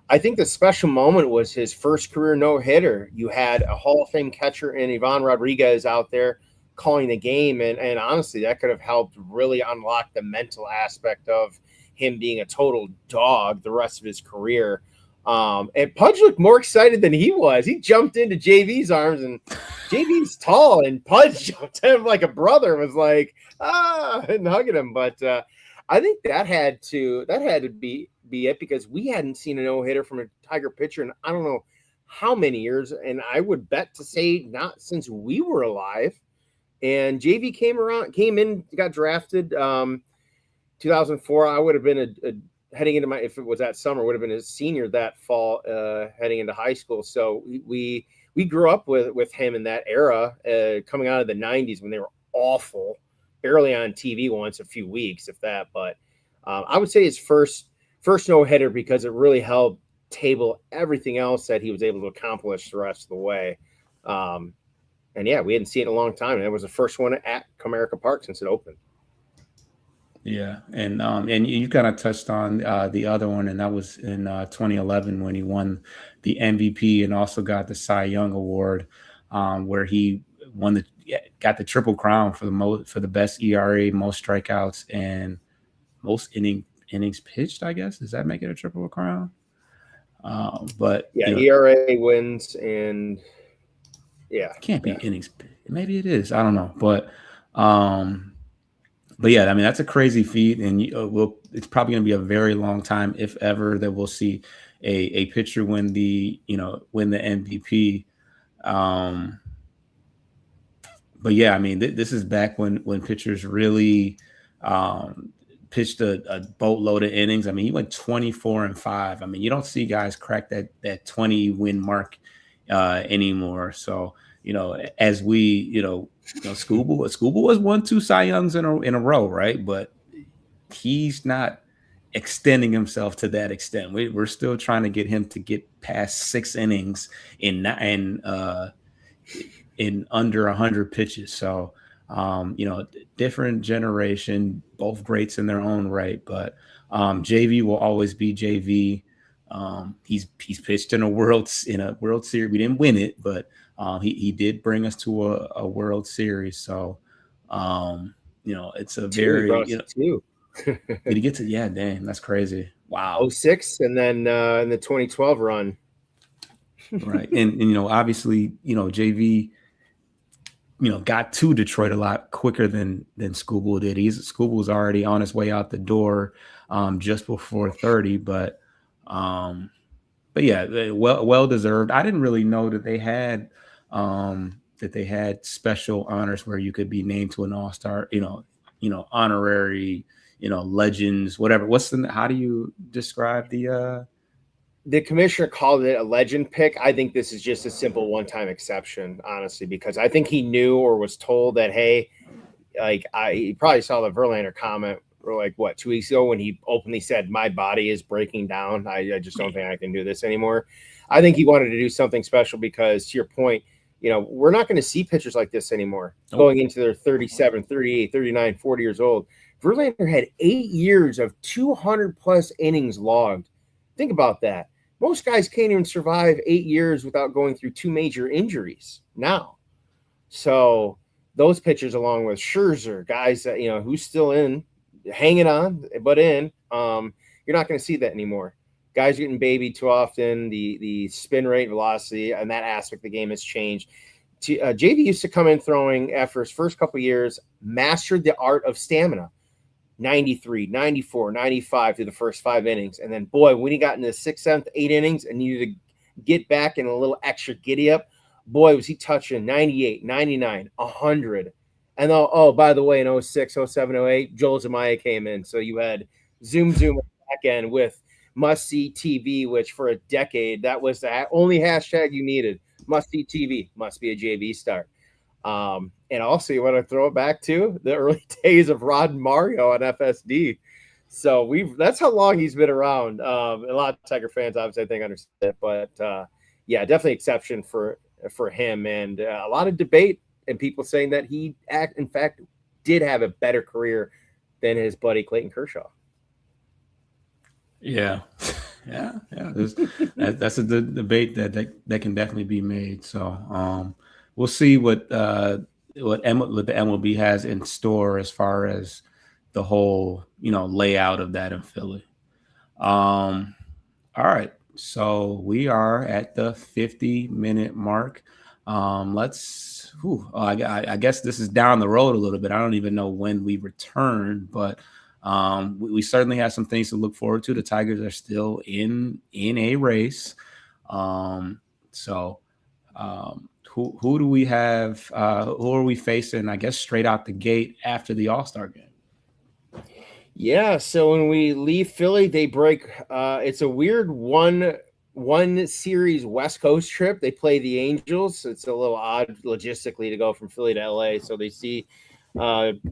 I think the special moment was his first career no-hitter. You had a Hall of Fame catcher in Ivan Rodriguez out there calling the game, and honestly, that could have helped really unlock the mental aspect of him being a total dog the rest of his career. And Pudge looked more excited than he was. He jumped into JV's arms, and JV's tall, and Pudge jumped at him like a brother, was like, and hugging him. But I think that had to be it, because we hadn't seen a no-hitter from a Tiger pitcher in I don't know how many years, and I would bet to say not since we were alive. And JV came in, got drafted 2004. I would have been heading into if it was that summer, would have been a senior that fall, heading into high school. So we grew up with him in that era, coming out of the 90s when they were awful, barely on TV once a few weeks, if that. But I would say his first no-hitter, because it really helped table everything else that he was able to accomplish the rest of the way. And yeah, we hadn't seen it in a long time. And it was the first one at Comerica Park since it opened. Yeah, and you kind of touched on the other one, and that was in 2011 when he won the MVP and also got the Cy Young Award, where he got the Triple Crown for the best ERA, most strikeouts, and most innings pitched. I guess, does that make it a Triple Crown? But yeah, ERA wins, and yeah, can't be innings. Maybe it is. I don't know, but yeah, I mean, that's a crazy feat, and it's probably going to be a very long time, if ever, that we'll see a pitcher win the MVP. But yeah, I mean, this is back when pitchers really pitched a boatload of innings. I mean, he went 24-5. I mean, you don't see guys crack that 20 win mark anymore. So, as we, Scooble was 1-2 Cy Youngs in a row, right? But he's not extending himself to that extent. We're still trying to get him to get past 6 innings in under 100 pitches. So, different generation, both greats in their own right. But JV will always be JV. He's pitched in a World Series. We didn't win it, but he did bring us to a World Series. So, it's a very two. Did he get to? Yeah, dang, that's crazy. Wow. 06 and then in the 2012 run. Right, and obviously, JV, got to Detroit a lot quicker than Scooble did. Scooble was already on his way out the door just before 30, but yeah, well deserved. I didn't really know that they had special honors where you could be named to an all-star, honorary, legends, whatever. How do you describe the commissioner called it a legend pick? I think this is just a simple one-time exception, honestly, because I think he knew or was told that, hey, he probably saw the Verlander comment, or 2 weeks ago, when he openly said, my body is breaking down. I just don't think I can do this anymore. I think he wanted to do something special because, to your point, we're not going to see pitchers like this anymore going into their 37, 38, 39, 40 years old. Verlander had 8 years of 200-plus innings logged. Think about that. Most guys can't even survive 8 years without going through 2 major injuries now. So those pitchers, along with Scherzer, guys that, who's still hanging on, but you're not going to see that anymore. Guys getting babied too often. The spin rate, velocity, and that aspect of the game has changed. JV used to come in throwing, after his first couple of years, mastered the art of stamina. 93, 94, 95 through the first 5 innings. And then, boy, when he got into the 6th, 7th, 8 innings and needed to get back in a little extra giddy up, boy, was he touching 98, 99, 100. And by the way, in 06, 07, 08, Joel Zumaya came in. So you had Zoom back end with must-see TV, which for a decade, that was the only hashtag you needed. Must-see TV, must be a JV start. And also, you want to throw it back to the early days of Rod and Mario on FSD. So that's how long he's been around. A lot of Tiger fans, obviously, I think understand it, but yeah, definitely exception for him, and a lot of debate and people saying that he in fact did have a better career than his buddy Clayton Kershaw. Yeah, yeah. That's a debate that can definitely be made. So we'll see what the MLB has in store as far as the whole layout of that in Philly. All right, so we are at the 50-minute mark. I guess this is down the road a little bit. I don't even know when we return, but we certainly have some things to look forward to. The Tigers are still in a race. So who do we have? Who are we facing? I guess straight out the gate after the All-Star game. Yeah, so when we leave Philly, they break. It's a weird one series West Coast trip. They play the Angels. It's a little odd logistically to go from Philly to LA. So they see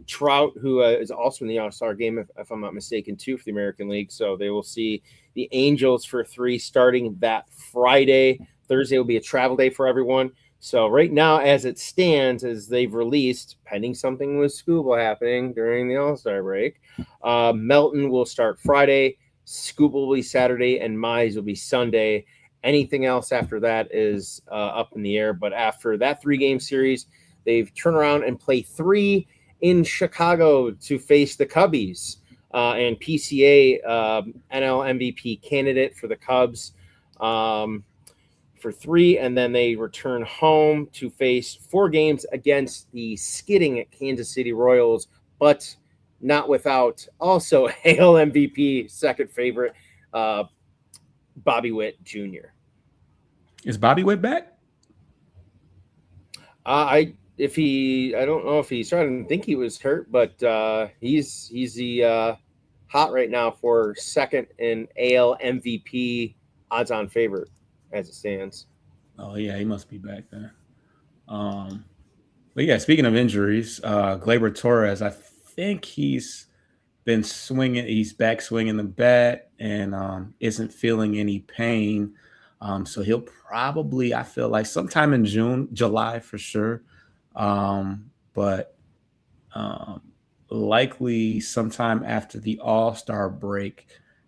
Trout, who is also in the All-Star game, if I'm not mistaken, too, for the American League. So they will see the Angels for 3 starting that Friday. Thursday will be a travel day for everyone. So right now, as it stands, as they've released, pending something with Scuba happening during the All-Star break, Melton will start Friday, Scuba will be Saturday, and Mize will be Sunday. Anything else after that is up in the air. But after that 3-game series, they've turned around and play 3 in Chicago to face the Cubbies. And PCA, NL MVP candidate for the Cubs. For 3, and then they return home to face 4 games against the skidding Kansas City Royals, but not without also AL MVP second favorite Bobby Witt Jr. Is Bobby Witt back? I don't know if he's trying to think he was hurt, but he's the hot right now for second in AL MVP odds-on favorite as it stands. Oh yeah, he must be back there. But yeah, speaking of injuries, Gleyber Torres, I think he's been swinging. He's back swinging the bat and isn't feeling any pain. So he'll probably, I feel like, sometime in July for sure. But likely sometime after the All-Star break.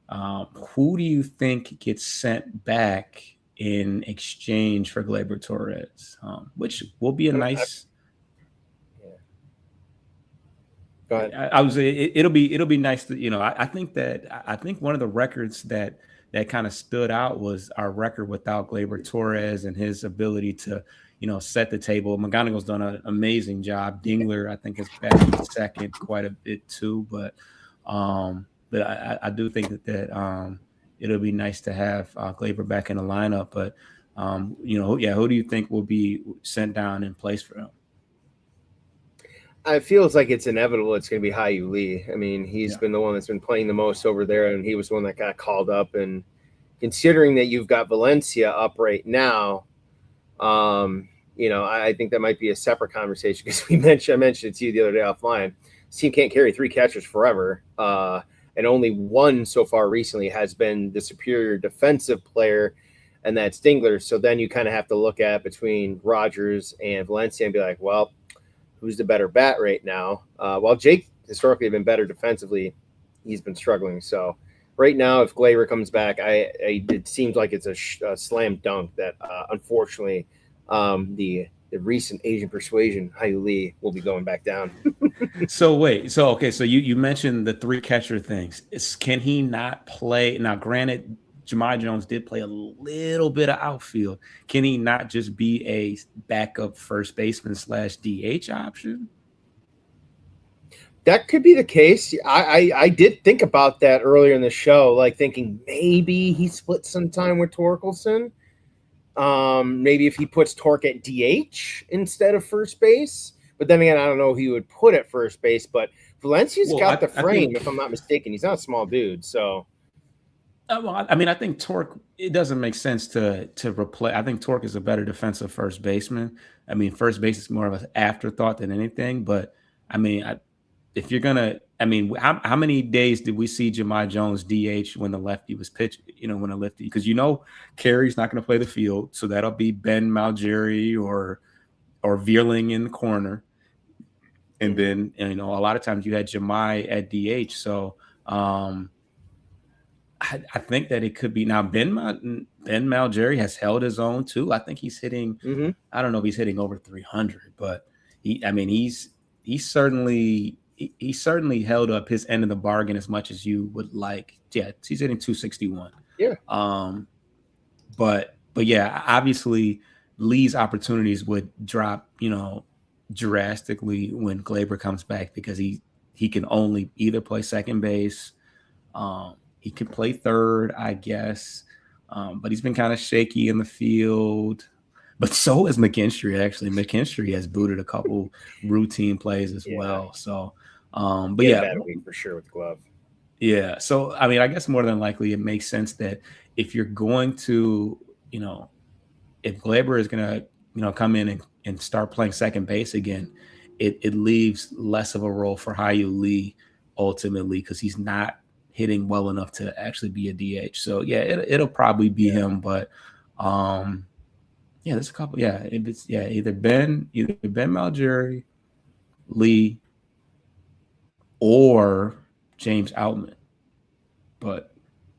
Who do you think gets sent back in exchange for Gleyber Torres, which will be a nice. Go ahead. I would say it'll be nice to I think one of the records that kind of stood out was our record without Gleyber Torres and his ability to set the table. McGonigal's done an amazing job. Dingler, I think, is back in second quite a bit too, but I do think that it'll be nice to have Gleyber back in the lineup. But who do you think will be sent down in place for him? It feels like it's inevitable it's going to be Hyu Lee. I mean, he's been the one that's been playing the most over there, and he was the one that got called up. And considering that you've got Valencia up right now, I think that might be a separate conversation because I mentioned it to you the other day offline. This team can't carry 3 catchers forever. And only one so far recently has been the superior defensive player, and that's Dingler. So then you kind of have to look at between Rogers and Valencia and be like, well, who's the better bat right now? While Jake historically had been better defensively, he's been struggling. So right now, if Gleyber comes back, it seems like it's a slam dunk that unfortunately the recent Asian persuasion, Hyu Lee, will be going back down. So you mentioned the 3 catcher things. Can he not play? Now, granted, Jahmai Jones did play a little bit of outfield. Can he not just be a backup first baseman / DH option? That could be the case. I did think about that earlier in the show, like thinking maybe he split some time with Torkelson. Maybe if he puts Torque at DH instead of first base. But then again, I don't know who he would put at first base. But Valencia's got the frame, if I'm not mistaken. He's not a small dude, so. I think Torque, it doesn't make sense to replace. I think Torque is a better defensive first baseman. I mean, first base is more of an afterthought than anything. But I mean, if you're gonna I mean, how many days did we see Jahmai Jones DH when the lefty was pitching? When a lefty, because Carey's not going to play the field, so that'll be Ben Malgeri or Veerling in the corner, and then a lot of times you had Jahmai at DH. So I think that it could be now. Ben Malgeri has held his own too. I think he's hitting. I don't know if he's hitting over 300, but he's certainly held up his end of the bargain as much as you would like. Yeah, he's hitting 261. Yeah. But yeah, obviously Lee's opportunities would drop, drastically when Glaber comes back, because he can only either play second base. He can play third, I guess. But he's been kind of shaky in the field. But so is McKinstry, actually. McKinstry has booted a couple routine plays as well. So, but yeah. Bad week for sure with the glove. Yeah. So, I mean, I guess more than likely it makes sense that if you're going to, if Glaber is going to, come in and start playing second base again, it leaves less of a role for Hyu Lee ultimately, because he's not hitting well enough to actually be a DH. So yeah, it'll probably be him, but there's a couple. Yeah, it's either Ben Malgeri, Lee, or James Outman, but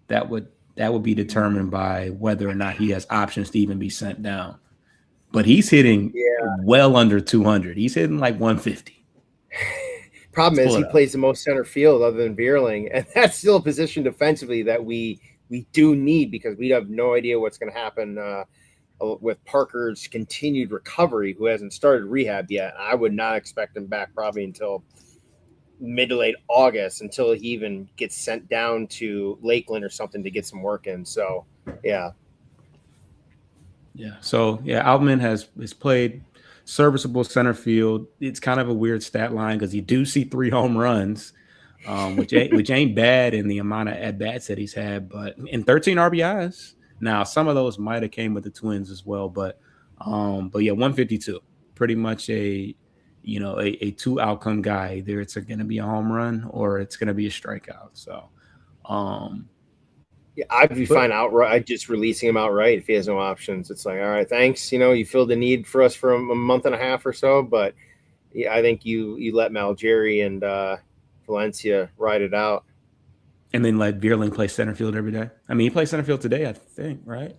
that would be determined by whether or not he has options to even be sent down. But he's hitting well under 200. He's hitting like 150. Problem is he plays the most center field other than Veerling, and that's still a position defensively that we do need, because we have no idea what's going to happen with Parker's continued recovery, who hasn't started rehab yet. I would not expect him back probably until mid to late August, until he even gets sent down to Lakeland or something to get some work in. So, yeah. Yeah. So, Outman has played serviceable center field. It's kind of a weird stat line because you do see 3 home runs, which ain't bad in the amount of at-bats that he's had, but in 13 RBIs. Now, some of those might have came with the Twins as well, but yeah, 152, pretty much a 2 outcome guy. Either it's going to be a home run or it's going to be a strikeout. So, yeah, I'd be fine outright, just releasing him outright if he has no options. It's like, all right, thanks. You filled the need for us for a month and a half or so, but yeah, I think you let Malgeri and Valencia ride it out. And then let Veerling play center field every day. I mean, he plays center field today, I think, right?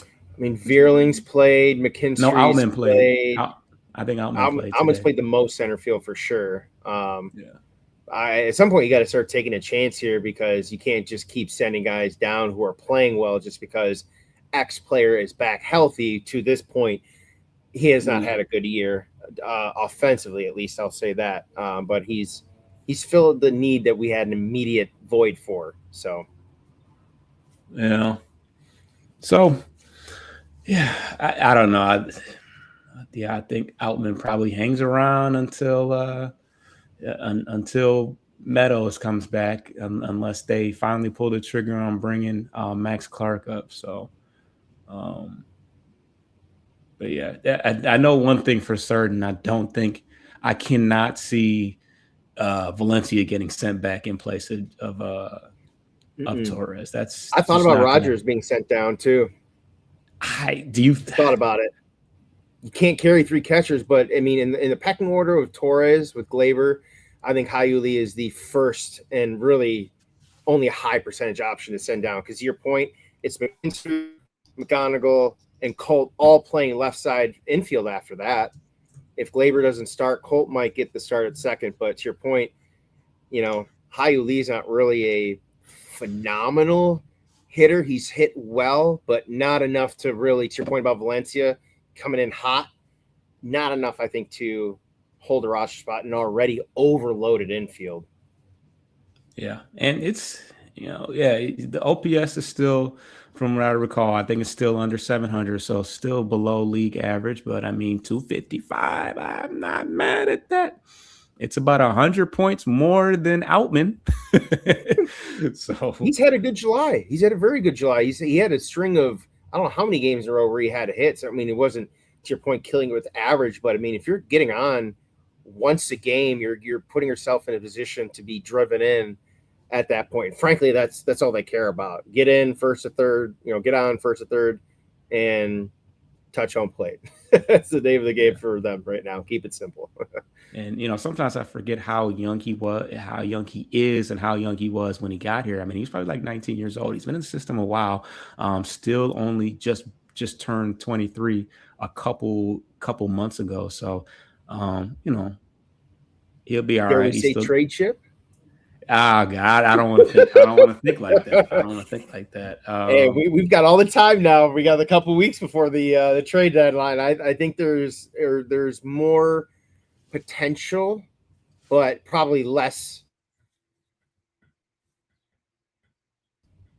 I mean, Veerling's played, McKinstry's Outman played. I think Outman's played the most center field for sure. At some point, you got to start taking a chance here, because you can't just keep sending guys down who are playing well just because X player is back healthy. To this point, he has not had a good year offensively, at least I'll say that. But he's filled the need that we had an immediate void for. So, yeah. So, yeah, I don't know. I think Outman probably hangs around until Meadows comes back, unless they finally pull the trigger on bringing Max Clark up. So, but yeah, I know one thing for certain. I cannot see Valencia getting sent back in place of Torres. I thought about Rogers being sent down too. Thought about it? You can't carry 3 catchers, but I mean, in the pecking order of Torres with Glaber, I think Hyu Lee is the first and really only a high percentage option to send down. Because to your point, it's McKinstry, McGonigal, and Colt all playing left side infield after that. If Glaber doesn't start, Colt might get the start at second. But to your point, Hyu Lee's not really a phenomenal hitter. He's hit well, but not enough to really, to your point about Valencia coming in hot, not enough, I think, to hold a roster spot in an already overloaded infield. Yeah. And it's, the OPS is still, from what I recall, I think it's still under 700, so still below league average. But I mean, 255, I'm not mad at that. It's about 100 points more than Outman. So he's had a good July. He's had a very good July. He had a string of, I don't know how many games in a row where he had hits. I mean, it wasn't, to your point, killing it with average, but I mean, if you're getting on once a game, you're putting yourself in a position to be driven in at that point. Frankly, that's all they care about. Get in first to third, get on first to third, and touch home plate. That's the name of the game for them right now. Keep it simple. And sometimes I forget how young he was, how young he is, and how young he was when he got here. I mean, he's probably like 19 years old. He's been in the system a while. Still only just turned 23 a couple months ago. So, he'll be all Dare right. we say trade chip? Ah, God, I don't want to think. I don't want to think like that. I don't want to think like that. Hey, we've got all the time now. We got a couple weeks before the trade deadline. I think there's more potential, but probably less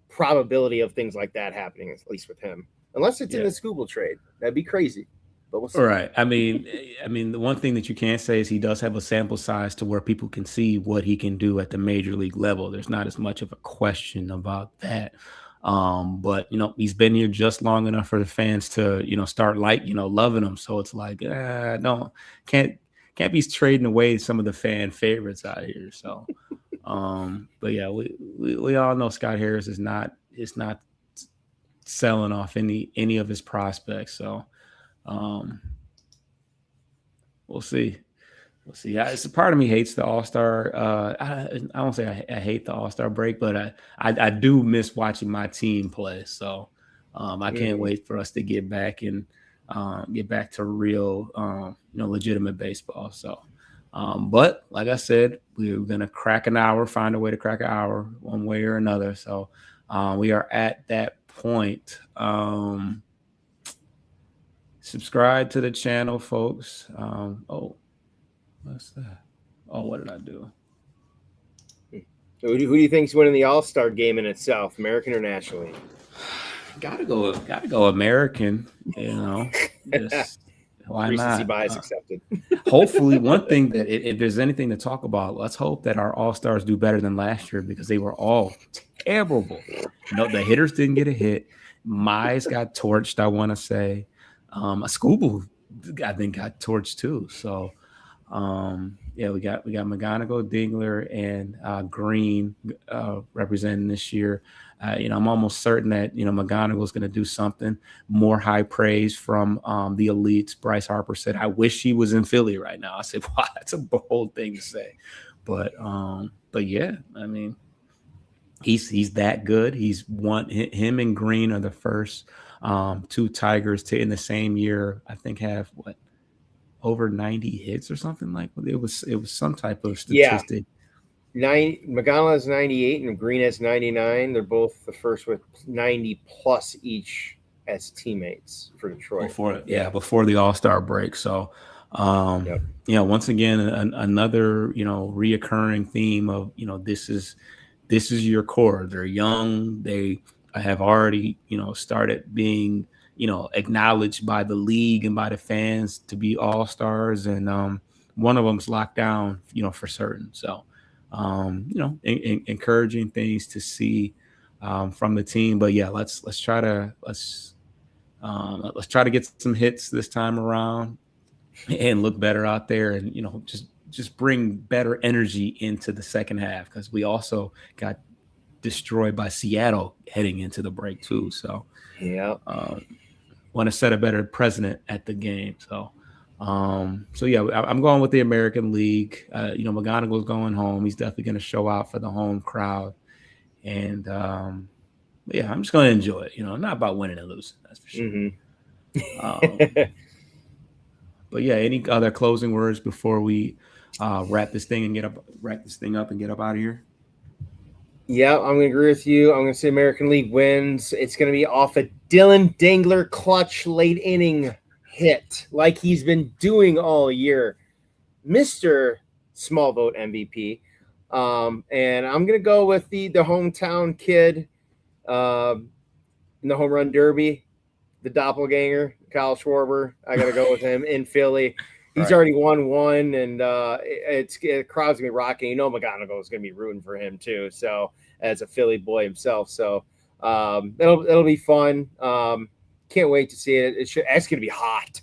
probability of things like that happening, at least with him. Unless it's in the Scooble trade. That'd be crazy. But we'll see. Right. I mean, the one thing that you can say is he does have a sample size to where people can see what he can do at the major league level. There's not as much of a question about that. But he's been here just long enough for the fans to start loving him. So it's like, can't be trading away some of the fan favorites out here. So, but yeah, we all know Scott Harris is not selling off any of his prospects. So. We'll see. It's a part of me hates the All-Star. I won't say I hate the All-Star break, but I do miss watching my team play. So I can't wait for us to get back and get back to real, legitimate baseball. So, but like I said, we're gonna crack an hour, find a way to crack an hour, one way or another. So we are at that point. Subscribe to the channel, folks. What's that? Oh, what did I do? Who do you think's winning the All-Star game in itself, American or National League? Gotta go American. Just, why Recency not? bias accepted. Hopefully, one thing that if there's anything to talk about, let's hope that our All-Stars do better than last year because they were all terrible. The hitters didn't get a hit. Mize got torched, I want to say. Scooble, I think, got torched too. So, we got McGonigal, Dingler, and Green representing this year. I'm almost certain that McGonigal is going to do something. More high praise from the elites. Bryce Harper said, "I wish he was in Philly right now." I said, "Wow, that's a bold thing to say," but yeah, I mean, he's that good. Him and Green are the first. Two Tigers to in the same year, I think, have over 90 hits or something like that. It was some type of statistic. McGonigal has 98 and Green has 99. They're both the first with 90 plus each as teammates for Detroit. Before the All-Star break. So, once again, another reoccurring theme of this is your core. They're young. They have already, started being, acknowledged by the league and by the fans to be all-stars. And one of them's locked down, for certain. So, encouraging things to see from the team. But yeah, let's try to get some hits this time around and look better out there, and just bring better energy into the second half because we also got destroyed by Seattle heading into the break too. So want to set a better precedent at the game. So I'm going with the American League. McGonigal's going home. He's definitely going to show out for the home crowd. And I'm just going to enjoy it. Not about winning and losing, that's for sure. But yeah, any other closing words before we wrap this thing up and get up out of here? Yeah, I'm going to agree with you. I'm going to say American League wins. It's going to be off a Dylan Dingler clutch late inning hit like he's been doing all year. Mr. Small Vote MVP. And I'm going to go with the hometown kid in the home run derby, the doppelganger, Kyle Schwarber. I got to go with him in Philly. He's already won one, and the crowd's gonna be rocking. McGonigal is gonna be rooting for him too. So as a Philly boy himself, so it'll be fun. Can't wait to see it. It's gonna be hot.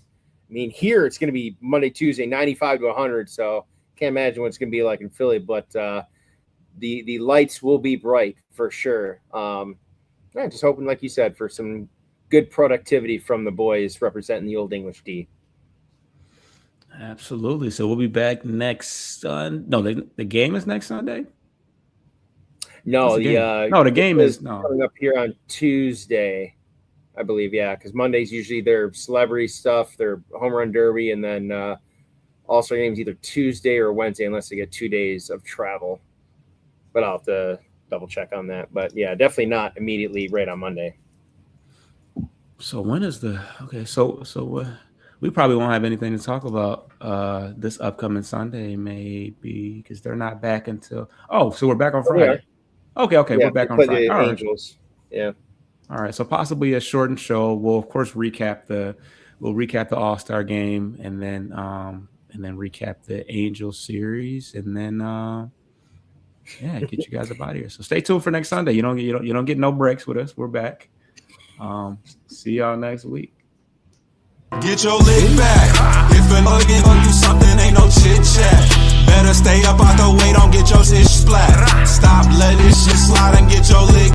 I mean, here it's going to be Monday, Tuesday, 95 to 100. So can't imagine what it's going to be like in Philly, but the lights will be bright for sure. Yeah, just hoping, like you said, for some good productivity from the boys representing the Old English D. Absolutely. So we'll be back next Sunday. No, the game is next Sunday. No, the game is coming up here on Tuesday, I believe. Yeah, because Monday's usually their celebrity stuff, their home run derby, and then also games either Tuesday or Wednesday, unless they get 2 days of travel. But I'll have to double check on that. But yeah, definitely not immediately right on Monday. So when is so we probably won't have anything to talk about this upcoming Sunday, maybe, because they're not back until so we're back on Friday. Okay, Yeah, we're back on Friday. All Angels. Right. Yeah. All right, so possibly a shortened show. We'll of course recap the All-Star game and then recap the Angels series and then get you guys up out of here. So stay tuned for next Sunday. You don't get no breaks with us. We're back. See y'all next week. Get your lick back. If a nugget owe you something, ain't no chit chat. Better stay up out the way, don't get your shit splat. Stop letting shit slide and get your lick